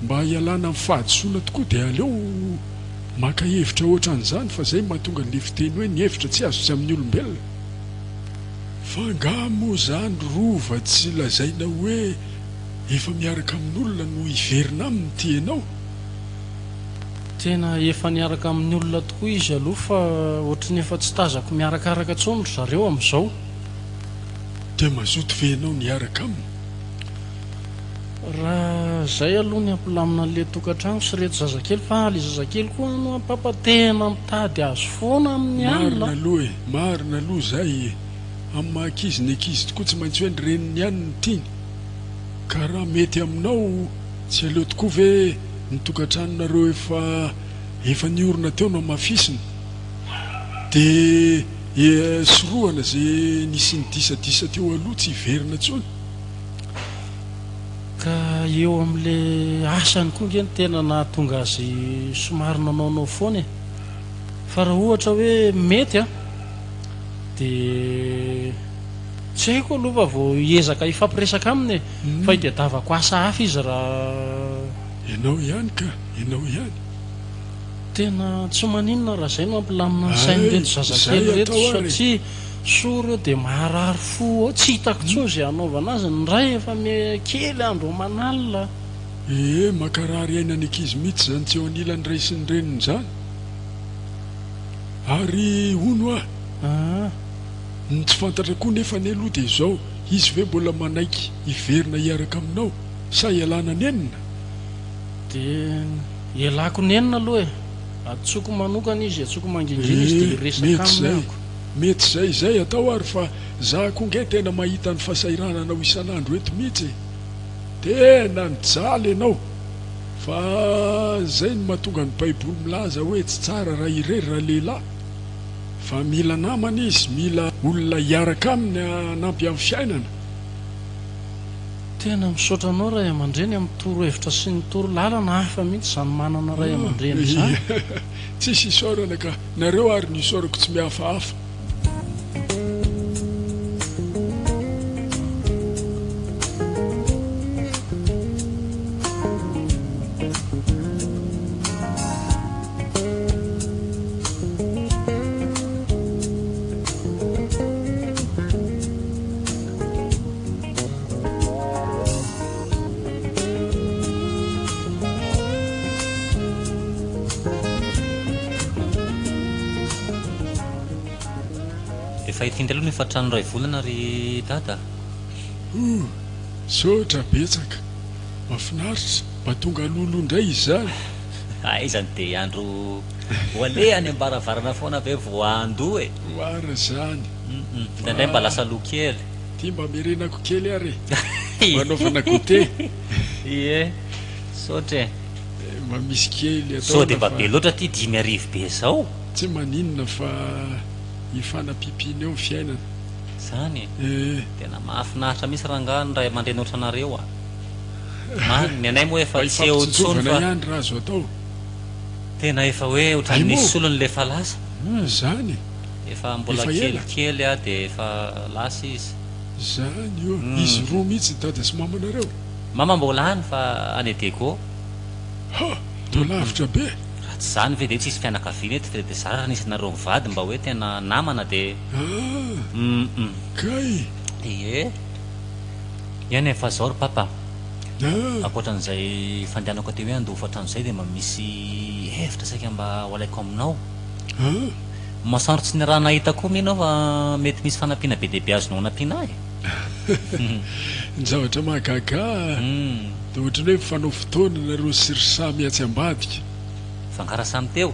mba hialana amin'ny fahadisoana tokoa dia aleo maka hevitra ohatra an'izany fa zay mahatonga n'le fiteny hoe ny hevitra tsy azo tsy amin'ny olombelona fa ngamo zany rova tsy lazaina hoe efa miaraka amin'olona no hiverina aminy ty ianao tena efa niaraka amin'ny olona tokoa izy aloha fa ohatrany efa tsy tazako miarakaraka tsony zareo amin'izao dia mazoto ve ianao niaraka aminy raha zay aloha ny ampilamina n'le tokantrano sy reto zazakely fa le zazakely koa no ampapa tena mitady azo foana amin'ny marina anina aloha marina aloha zay amin'ny mahakizy ny ankizy tokoa tsy maintsy hoe ny reniny ihany ny tiany ka raha mety aminao tsy aleo tokoa ve nytokantranonareo efa niorina teo no mafisina dia sorohana zay nisy ny disadisa teo aloha tsy hiverina tsony ka eo amin'le asany koa nge ny tena nahatonga azy somary nanaonao foana e fa raha ohatra hoe mety dia tsy haiko aloha fa vao hiezaka hifampiresaka aminy fa hitadiavako asa hafa izy raha ianao ihany ka ianao ihany tena tsy maninona raha zay no ampilamina ny sainy reto zazakely reto satria soa reo dia maharary fo tsy hitako tsony zay anaovana azy ny ray efa mikely andro manalina makarary ainany ankizy mihitsy zany tsy eo anilany ray sy ny reniny zany ary ono ny tsy fantatra koa nefa ny aloha dia izao izy ve mbola manaiky hiverina hiaraka aminao sa hialana ny enina dia ialako ny enina aloha e atsoko manokana izy atsoko mangingina izy dia resaka aminako mety zay atao ary fa za koa nge tena mahita ny fahasairananao isan'andro eto mihitsy tena nijaly ianao fa zay ny mahatonga ny baiboly milaza hoe tsy tsara raha irery raha lehilahy fa mila namana izy mila olona hiaraka aminy anampy amin'ny fiainana tena misaotra anao ray aman-dreny amin'ny toro hevitra sy ny toro lalana hafa mihitsy izany manana ray aman-dreny zany tsisy isaorana ka nareo ary ny isaorako tsy mihafahafa efa hitindry aloha nefa trano ray volana ry dada sotra betsaka mahafinaritra mahatonga lolo indray izy zany izany dia andro hoalehany ambaravarana foana ve voando e oara zany indraindray mba lasa loha kely ty mba merenako kely ary manaovana gote ie sotra mba misy kely so dia mba be loatra ty 10 be zao tsy maninona fa hifanapipiny eo ny fiainana zany tena mahafinaritra misy rangany ray aman-dreny oatra anareo mariny ny anay moa efa tsy eo tsony fa ihany raha azo atao tena efa hoe ohatrany nisy solony le fa lasa zany efa mbola kelikely dia efa lasa izy zany io izy roa mihitsy dada sy mamanareo mama mbola any fa any adeko to lavitra be raha tsy zany ve dia tsisy fianakaviana eto fa dia zara nisy nareo mivady mba hoe tena namana dia kay ie ihany efa zao ry papa akoatran'izay fandehanako teo hoe andofa hatran'izay dia mba misy hevitra saika mba hoalaiko aminao masarotsy ny raha nahita koa mihinao fa mety misy fanampiana be dehibe azonao anampiana ahy ny zavatra mahagaga da ohatrany hoe mifanao fotoana nareo sirsamy atsy ambadika fangara samy teo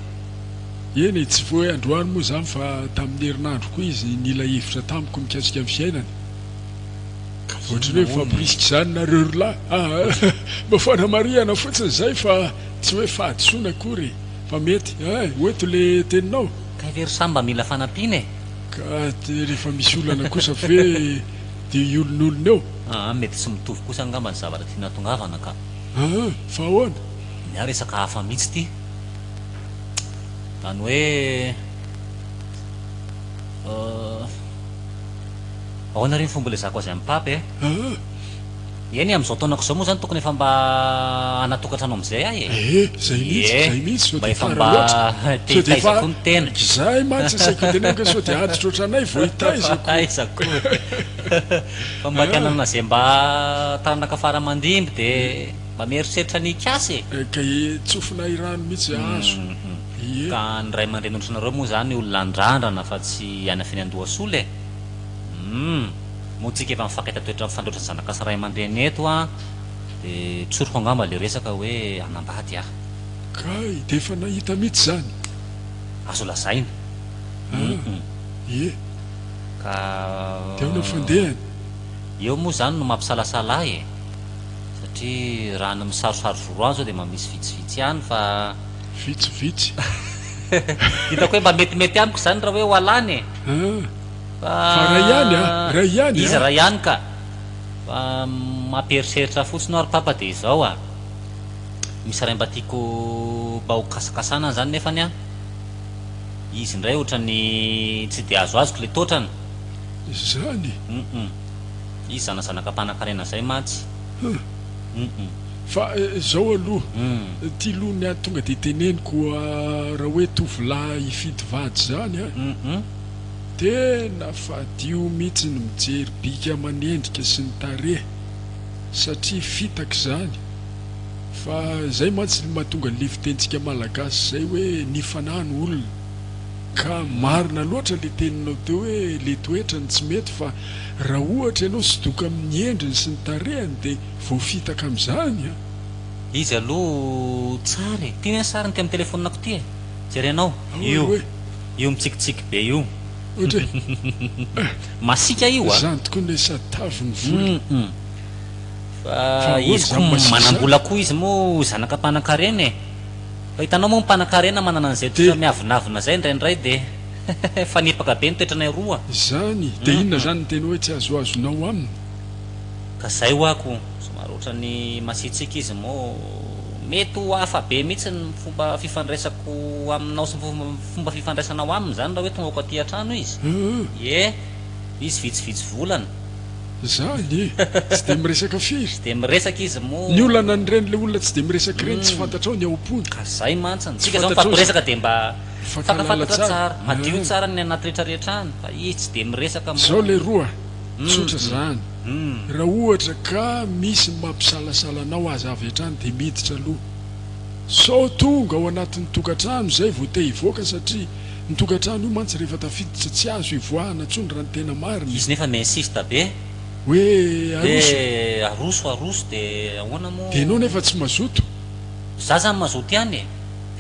eny tsy vo hoe androany moa zany fa tamin'ny herinandro koa izy nila hevitra tamiko mikasika amin'ny fiainany ohatrany hoe fampirisika zany nareo rola mba fanamariana fotsiny zay fa tsy hoe fahadisoana akory fa mety oeto le teninao ka very samy mba mila fanampiana e ka rehefa misy olana kosa ve de olon'olona eo mety tsy mitovy kosa angamba ny zavatra tiana tongavana ka fa ahoana ny resaka hafa mihitsy ty zany hoe ahoana reny fomba le zako azy amin'ny papy eny am'izao taonako zao moa zany tokony efa mba anatokatrano am'izay ahy zay mihitsy mihitsy mba efa mba tehitaizako ny tena zay mantsy saiko tenaka sao de aditra ohatranay vo hitaizako fa mba tianana zay mba taranaka fara mandimby de mba mieritreritra ny kasy ka tsofina irano mihitsy azo ka ny ray aman-dren'otrareo moa zany olona andrandrana fa tsy anafiny andohasola moa tsika efa mifankahita toetra mifandroatra zanaka sy ray aman-dreny eto de tsoroko angamba le resaka hoe anambady kay de efa nahita mihitsy zany azo lazaina ka de ao na fandehany eo moa zany no mampisalasala satria raha ny misarosaro voro azy zao de mba misy vitsivitsy ihany fa vitsivitsy hitako hoe mba metimety amiko zany raha hoe ho alany fa ray ihany izy raha ihany ka fa mampieriseritra fotsiny ary papa de izao misy ray mba tiako mba ho kasakasana zany nefany izy indray ohatrany tsy de azoazoko le totrany zany izy zanazanaka mpanan-karena zay matsy fa zao aloha ty lohany tonga de teneniko raha hoe tovolahy ifidy vady zany tena fadio mihitsy ny mijery bika manendrika sy ny tarehy satria fitaka zany fa zay mantsy mahatonga le fitentsika malagasy zay hoe nifanany olona ka marina loatra le teninao teo hoe le toetrany tsy mety fa raha ohatra ianao sy doka amin'ny endriny sy ny tarehany de voafitaka am'izany izy aloha tsara tia ny sariny ty amin'ny telefoninako ty jerenao io mitsikitsiky be io ohatra masika io zany tokoa le satavy ny vola fa izy ko manambola koa izy moa zanaka mpanan-karena fa hitanao moa mmpanan-karena manana an'izay toetra miavinavina zay indraindray de fanipaka be ny toetranay roa zany de inona zany ny tena hoe tsy azoazonao aminy ka zay hoako somary ohatrany masitsika izy moa mety ho hafa be mihitsy ny fomba fifandraisako aminao sy fomba fifandraisanao aminy zany raha hoe tonga ko aty an-trano izy izy vitsivitsy volana zany tsy de miresaka firy tsy de miresaka izy moa ny olana ny reny le olona tsy de miresaka reny tsy fantatrao ny aompony ka zay mantsany tsika zao mifampiresaka de mba fakafantatra tsara madio tsara ny anaty rehetrarehetra any fa izy tsy de miresaka zao le roa tsotra zany raha ohatra ka misy mampisalasalanao azy avy hatrany de miditra aloha sao tonga ao anatin'ny tokantrano zay vo te hivoaka satria ny tokantrano io mantsy rehefa tafiditra tsy azo hivoahana tsony raha ny tena marina izy nefa miinsista be hoe aroso de ahoana moa de anao nefa tsy mazoto za zany mazoto ihany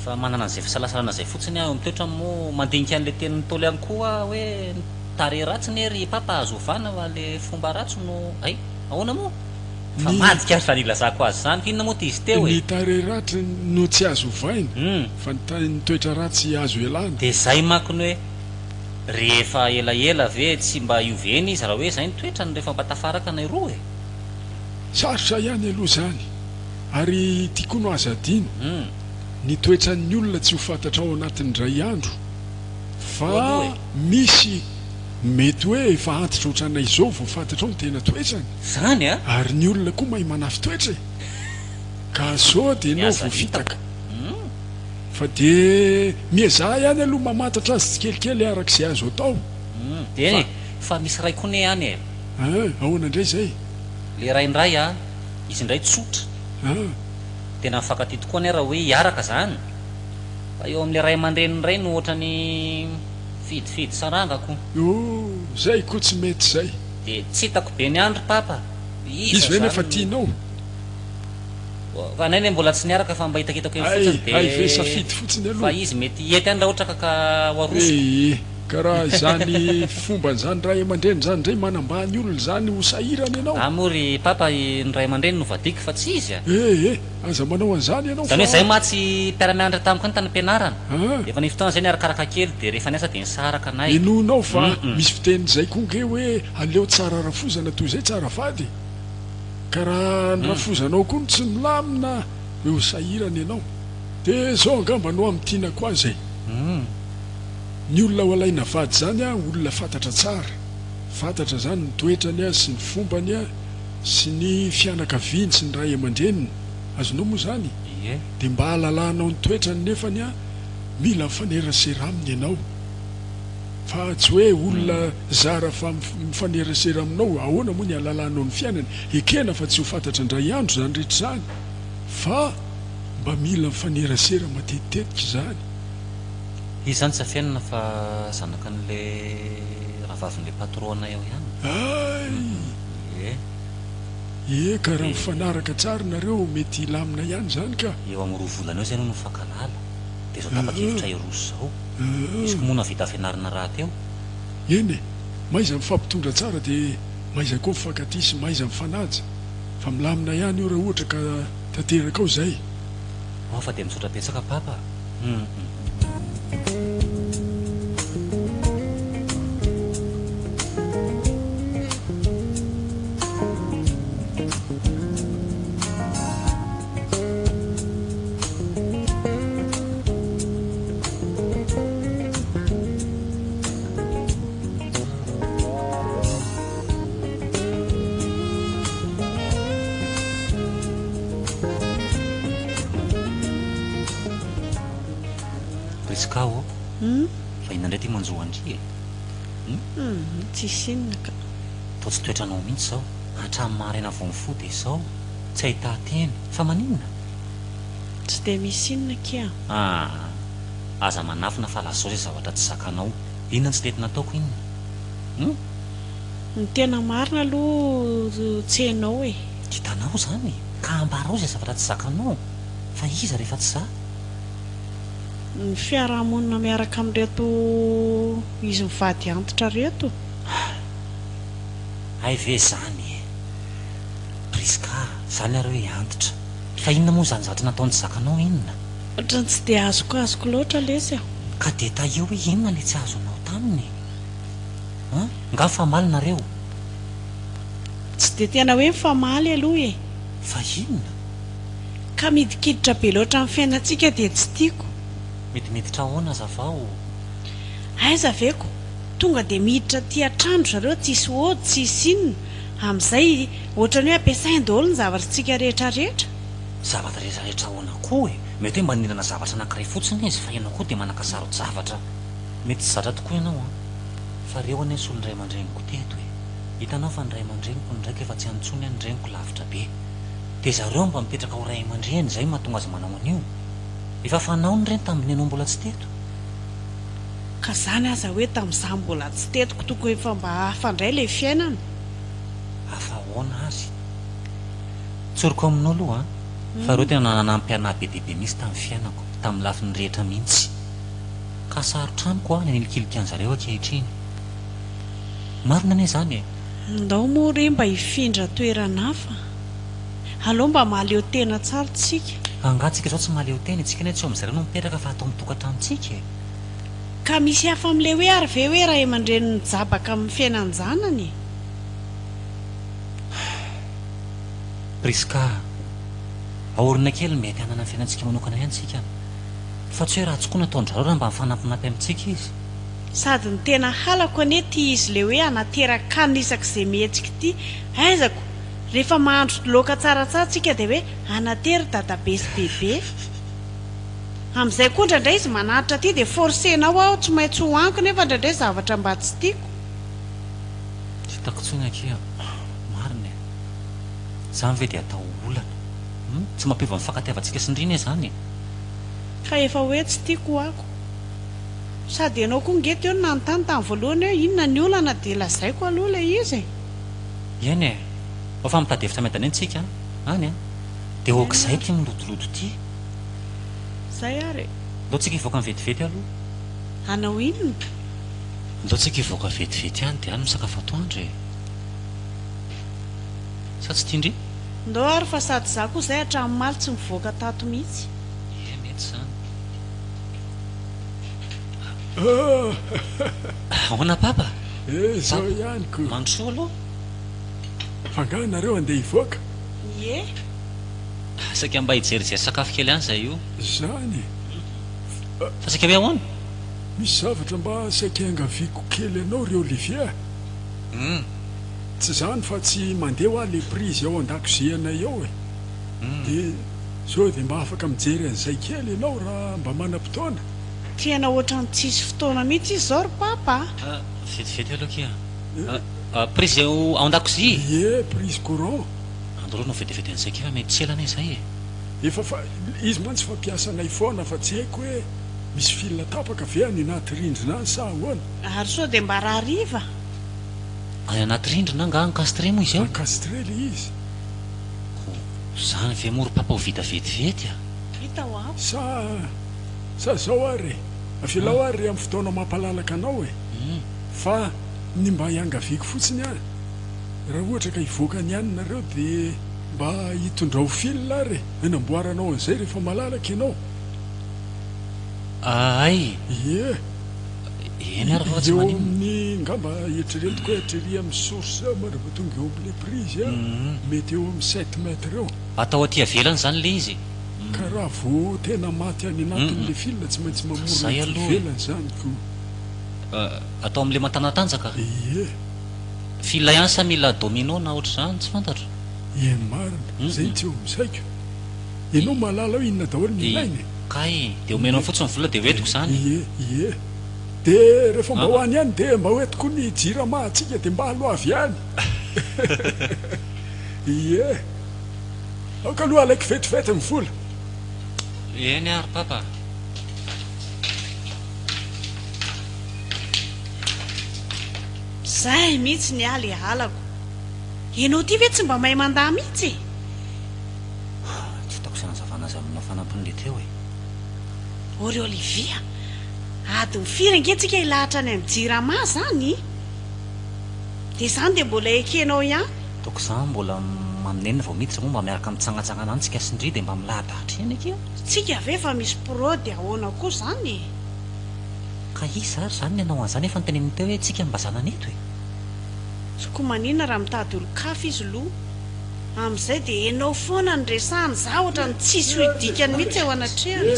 fa manana an'izay fisalasalana zay fotsiny aho mitoetra moa mandinika an'le tenin'ny tolo ihany koa hoe tare ratsiny ery papa azovana va le fomba ratso no ahoana moa fa madika azy zany ilazako azy zany fa inona moa ty izy teo ny tare ratsy no tsy azo ovaina fa ny toetra ratsy azo elana de zay makony hoe rehefa elaela ve tsy mba ioveny izy raha hoe zay nitoetrany rehefa mba tafaraka nay roa sarotra ihany aloha zany ary tiako no azy adino nitoetran'ny olona tsy ho fantatra ao anatin'ny ray andro fa misy mety hoe efa antitra ohatranay zao vo fantatra ao ny tena toetrany zany ary ny olona koa mahay manafy toetra ka sao de nao voafitaka fa de miaza ihany aloha mamantatra azy tsy kelikely arak'izay azo atao de fa misy ray koa ne any ahoana indray zay le ray indray izy indray tsotra tena mifankaty tokoa ny raha hoe hiaraka zany fa eo amin'le ray aman-dreny indray no ohatrany fidifidy sarangako zay koa tsy mety zay dia tsy hitako be ny andro papa. izy ve nefa tianao fa nainy mbola tsy niaraka fa mba hitakitako eo fotsiny ay ve safidy fotsiny fa aloha izy mety ety any raha ohatra ka hoaroso. karaha zany fomba zany ray aman-dreny zany ndray manambany olona zany ho sahirany ianao amory papa ny ray aman-dreny no vadiko fa tsy izy aza manao an'izany ianao zany hoe zay matsy mpiara-mianatra tamiko any tany ampianarana Ah. efa ny fotoana zay niarakaraka kely dia rehefa niasa dia nisaraka anay inonao fa misy fitenyzay konge hoe aleo tsara rafozana toy zay tsara vady ka raha ny rafozanao koa no tsy milamina hoe ho sahirany ianao dia zao angamba no amin'ny tianako azy ny olona ho alaina vady zany a olona fantatra tsara fantatra zany ny toetrany a sy ny fombany a sy ny fianakaviany sy ny ray aman-dreniny azonao moa zany dia mba halalanao ny toetrany nefany a mila mifanerasera aminy ianao fa tsy hoe olona zara fa mifanerasera aminao ahoana moa ny halalanao ny fiainany ekena fa tsy ho fantatra indray andro zany rehetra zany fa mba mila mifanerasera matetitetika zany izy zany tsy afianana fa zanaka n'le ravavin'le patronay eo ihany ka raha mifanaraka tsara nareo mety lamina ihany zany ka eo amin'ny roa volana eo zay no mifankalala dia zao tapa-kevitra iroso zao izy ko moa navita fianarana raha teo eny maiza mifampitondra tsara dia maiza koa mifankatisy maiza mifanaja fa milamina ihany io raha ohatra ka tanteraka ao zay fa dia misaotra petsaka papa priskao fa inandray ty manjoandry tsy sinina ka to tsy toetranao mihitsy zao hatramin'ny maharena vo mifody izao tsy ahitanteny fa maninona tsy dia misy inona kia aza manafina fa lazao zay zavatra tsy zakanao inona tsy tetina ataoko inona ny tena marina aloha tsy hainao e hitanao zany ka ambarao zay zavatra tsy zakanao fa iza rehefa tsy za ny fiarahamonina miaraka amin'reto izy mivady antitra reto ay ve zany priska zany areo hoe antitra fa inona moa zany zavatra nataony tsy zakanao inona ohatrany tsy dia azoko loatra lesy aho ka dia ta eo hoe inona le tsy azonao taminy nga famaly nareo tsy dia tena hoe mifamaly aloha e fa inona ka midikiditra be loatra amin'ny fiainantsika dia tsy tiako midimiditra ahoana zavao aiza veko tonga dia miditra ty atrandro zareo tsisy ody tsisy inona amin'izay ohatrany hoe ampiasainy daholo ny zavatritsika rehetrarehetra zavatra rehetrarehetra ahoana koa e mety hoe mba ninana zavatra anankiray fotsiny izy fa ianao koa dia manakasarot zavatra mety tsy zatra tokoa ianao fa reo ane sy olo ndray aman-dreniko teto e hitanao fa ndray aman-dreniko ndraiky efa tsy antsony any ndreniko lavitra be dia zareo mba mipetraka ho ray aman-dreny zay mahatonga azy manao an'io efa fanao ny reny tamin'ny anao mbola tsy teto ka zany aza hoe tamin'izaho mbola tsy tetiko toko efa mba hafandray le fiainana hafa ahoana azy tsoriko aminao aloha fa reo tena nananampy-anahy be dehibe misy tamin'ny fiainako tamin'ny lafiny rehetra mihitsy ka sarotraniko a ny anilikilikan'zareo ankehitriny marina ane zany e ndao moa re mba hifindra toerana hafa aleo mba mahaleo tena tsara tsika angatsika zao tsy mahaleo tena itsika ny tsy eo amin'izareo no mipetraka fa atao mitokantranontsika e ka misy hafa amin'le hoe ary ve hoe raha aman-dreny nijabaka amin'ny fiainan-janany priska aorina kely mety hanana ny fiainantsika manokana ihany tsika fa tsy hoe raha tsokoa nataondrareo raha mba mifanampinampy amintsika izy sady ny tena halako ane ty izy le hoe anateraka nisak'izay mihetsika ity aizako rehefa mahandro loaka tsaratsara tsika dia hoe anatery dadabe sy bebe amin'izay koa ndraindray izy manaritra aty dia forcenao aho tsy maintsy ho anko nefa ndraindray zavatra mba tsy tiako tsy hitako tsony akia marina zany ve dia atao olana tsy mampiova ny fankatiavantsika sy ndrina e zany ka efa hoe tsy tiako ako sady ianao koa ngety eo nanontany tamin'ny voalohany hoe inona ny olana dia lazaiko aloha le izy eny e fa mitady efitra metany entsika any a dia okizay ty milotoloto ty zay ary ndao tsika hivoaka mivetivety aloha anao inona ndao tsika hivoaka vetivety any dia any misakafo atoandro e sa tsy tiandry ndao ary fa sady za koa zay hatramomaly tsy mivoaka tato mihitsy e mety zany ahoana papa zao ihany ko mandrosoa aloha fangahnareo andeha hivoaka ie saika mba hijerijery sakafo kely any zay io zany fa saika hoe ahoana misy zavatra mba saika angaviako kely anao ry Olivier tsy zany fa tsy mandeha ho a le prise ao an-dakozianay ao e dia sao dia mba afaka mijery an'izay kely ianao raha mba manam-potoana tiana ohatrany tsisy fotoana mihitsy izy zao ry papa vetivety aloha kia prise ao an-dakozia ie prise courant andro no vetivety an'izay kia fa mety tsy elana izay e efa fa izy mantsy fampiasanay foana fa tsy haiko hoe misy filina tapaka ve any anaty rindrina any sa ahoana ary sao dia mba raha riva any anaty rindrina nga ankastre moa izy ao ankastrely izy zany ve moro papa ho vita vetivety a hita ho ao sa zao ary afilao ary amin'ny fotoana mampalalaka anao e fa ny mba hiangaviako fotsiny any raha ohatra ka hivoaka ny anynareo dia mba hitondrao filina ary hanamboaranao an'izay rehefa malalaka ianao ay ie eny ary fa tsy eo manino amin'ny ngamba eritreretiko etrery amin'ny source marava tonga eo amin'ny prise a mety eo amin'ny 7 mètre eo atao aty avelany zany le izy ka raha vo tena maty any anatin'le filina tsy maintsy Zay mamoro aloha. velany zany ko atao amin'le matanatanjaka ie fila ihany sa mila domino na ohatr' zany tsy fantatro eny marina zay tsy eo misaiko ianao malala ho inona daholo ny ilainy kay dia omenao fotsiny vola dia hoentiko zany ie dia rehefa mba ho any ihany dia mba hoentiko ny jirama atsika dia mba aloha avy any ie aoka aloha alaiky vetivety ny vola eny ary papa zay mihitsy ny aly halako ianao ty ve tsy mba mahay mandahy mihitsy tsy hitako sy nazavana azy aminao fanampin'le teo e ory Olivia ady mifiry angentsika hilahatra any amin'ny jirama zany dia zany dia mbola ekenao ihany taoko zany mbola maminenina vao miditra moa mba miaraka mitsangatsangana any tsika sindry dia mba milahadahatra eny akia tsika ve fa misy prody ahoana koa zany ka isa ary zany ny anao an'izany efa nyteneniny teo hoe tsika mbazana neto e sy koa manina raha mitady olo-kafa izy loha amin'izay dia enao foana ny resahany za ohatra ny tsisy hoidikany mihitsy ao anatrehany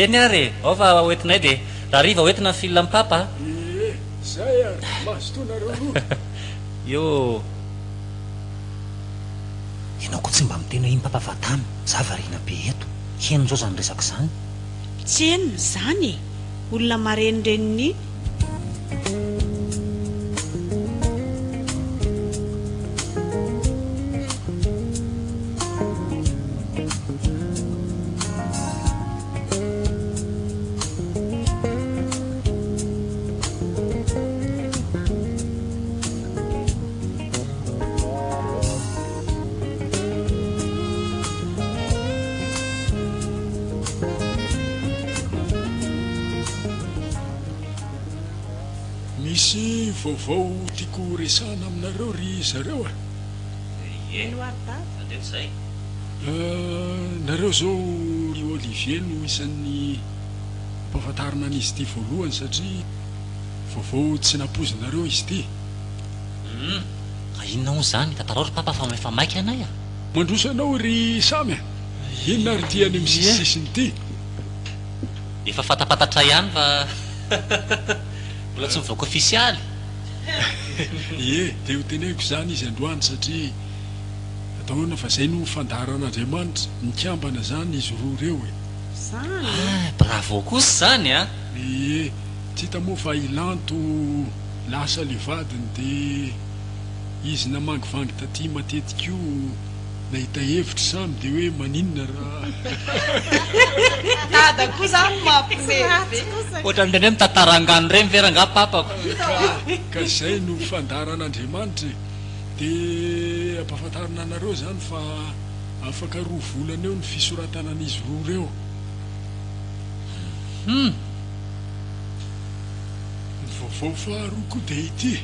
eny ary ao fa hoentinay dia raha riva hoentina filina amin'ny papa ie zay ary mazotoanareo roa io ianao koa tsy mba miteny hoe iny papa fa tamy za variana be eto henonzao zany resaka zany tsy eniny zany olona marenireny misy vaovao tiako resahana aminareo ry zareo a eno ary dady zay nareo zao ry Olivier no isan'ny mpahafantarina an'izy ity voalohany satria vaovao tsy nampozinareo izy ity ka inona ho zany tantarao ry papa fa maefa maiky anay a mandrosanao ry samy a inona ry tiany misisisiny ity efa fatapatatra ihany fa mbola tsy mivoaka ofisialy ie dia ho teneko zany izy androany satria ataona fa zay no fandaharan'Andriamanitra nikambana zany izy roa reo e zany bravo kosa zany a ie tsy hita moa fa ilanto lasa le vadiny dia izy namangivangy taty matetik'io nahita hevitra samy dia hoe maninona raha dada koa zany mampimety ohatra amindray hoe mitantarangano reny veranga papako ka zay no fandaran'Andriamanitra dia ampahafantarina anareo zany fa afaka 2 volana eo ny fisoratanan'izy roa reo. Hmm. Ny vaovao faharoa koa dia ity,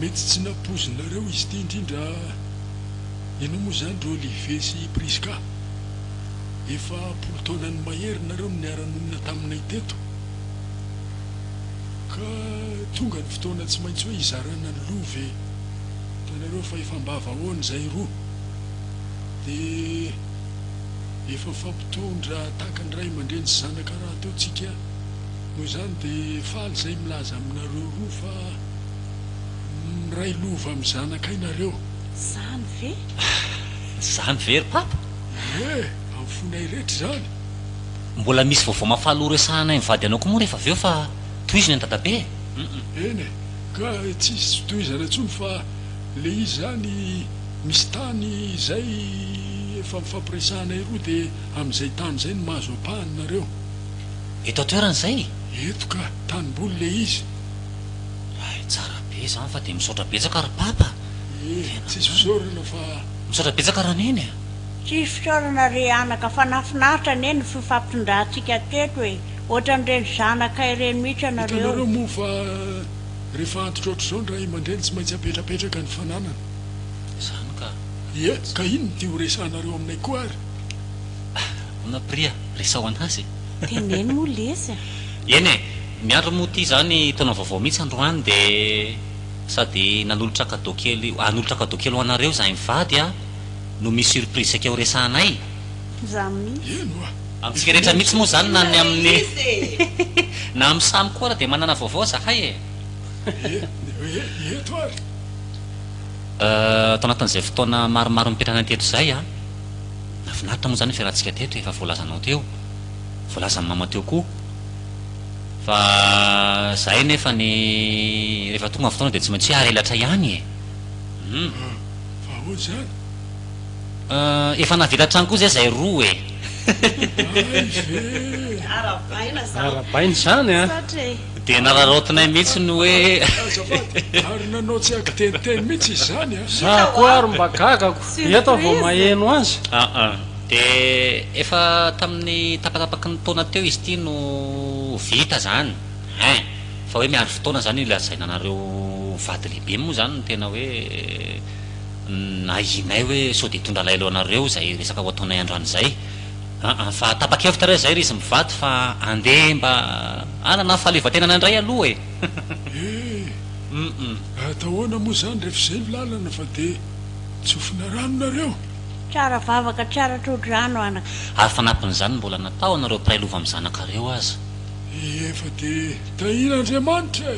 mety tsy napozinareo izy ity indrindra ianao moa zany ro Olivier sy Priska, efa 10 taona ny mahery nareo no niara-nonina taminay teto, ka tonga ny fotoana tsy maintsy hoe izarana ny lova tanareo fa efa mbava ahoany zay roa, dia efa fampitondra tahaka ny ray aman-dreny sy zanaka raha teo tsika, noho izany dia faly zay milaza aminareo roa fa ray lova amin'ny zanaka inareo. Zany ve? Zany very papa? Amin'ny fonay rehetra zany. Mbola misy vaovao mahafaly resahanay mivady anao koa moa rehefa aveo fa tohiziny ny dadabe. Eny ka tsisy tohizana intsony fa le izy zany misy tany zay efa mifampiresahanay roa dia amin'izay tany zay no mahazo apahany nareo. Eto toeran'izay? Eto ka tanimboly le izy. Tsara be zany fa dia misaotra betsaka ry papa. Tsisy fisaorana fa misaotra betsaka raha neny. Tsisy fisaorana re anaka fa nafinaritra ne ny fifampitondrantsika teto hoe ohatra n'ireny zanaka ireny mihitsy itanareo anareo. moa fa rehefa antitra oatra izao ny ray aman-dreny tsy maintsy apetrapetraka ny fananana. Zany ka Ka ino no tia ho resahanareo aminay koa ary? ona pria resao anazy. Teneny moa lesy. Eny e, miandro moa ty zany taona vaovao mihitsy androany dia sady nanolotra cadeau kely ho anareo zahay mivady a, no misy surprise akeo resahanay. Zany Eno a Amintsika rehetra mihitsy moa zany na ny amin'ny na amin'ny samy koa raha dia manana vaovao zahay e. Eto ary Tao anatin'izay fotoana maromaro mipetrana teto zay a, nafinaritra moa zany fiarahantsika teto efa voalazanao teo, voalazan'ny mama teo koa, fa zahay nefa ny rehefa tonga fotoana dia tsy maintsy hoe arelatra ihany e. fa ahoana zany? Efa navela trano koa zay zahay roa e. Ay ve arabaina zany arabainy zany a satria dia nararotinay mihitsy no hoe azafady ary nanao tsy akiteniteny mihitsy izy zany a. za koa ary mba gagako eto vao maheno azy. dia efa tamin'ny tapatapaky ny taona teo izy ity no vita zany fa hoe miandro fotoana zany lazaina anareo vady lehibe moa zany no tena hoe nahinay hoe sao dia hitondra lailo anareo zay resaka ho ataonay androany zay. Fa tapa-kevitra ray zay ry izy mivady fa andeha mba anana fahaleovan-tenana andray aloha e. Atahoana moa zany rehefa zay lalana fa dia tsofina rano nareo. tsara vavaka tsara tro-drano anaka. Ary fanapin'izany mbola natao anareo mpiray lova amin'ny zanakareo aza. Efa dia tahina Andriamanitra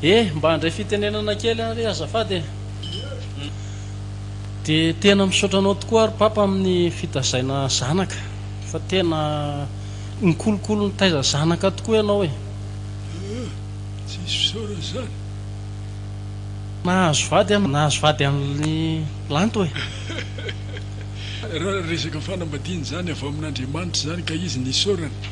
e. Mba handray fitenenana kely ary azafady e. Dia tena misaotranao tokoa ary papa amin'ny fitazaina zanaka, fa tena nikolokolo ny taiza zanaka tokoa ianao e. Tsisy fisaorana zany. Nahazo vady amin'ny lanto e. Raha resaka fanambadiana zany avy amin'Andriamanitra zany ka izy nisaorana.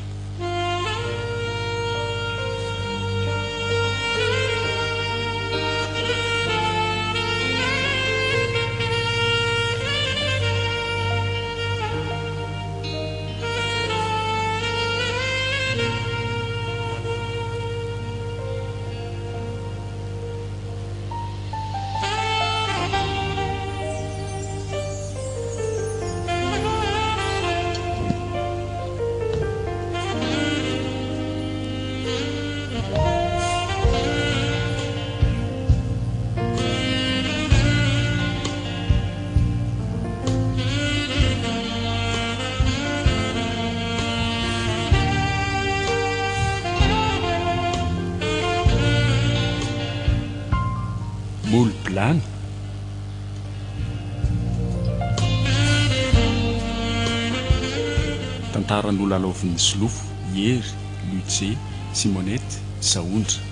Molbilany tantaran'olalaovin'ny Solofo, Hery, Luce, Simonette, Saondra.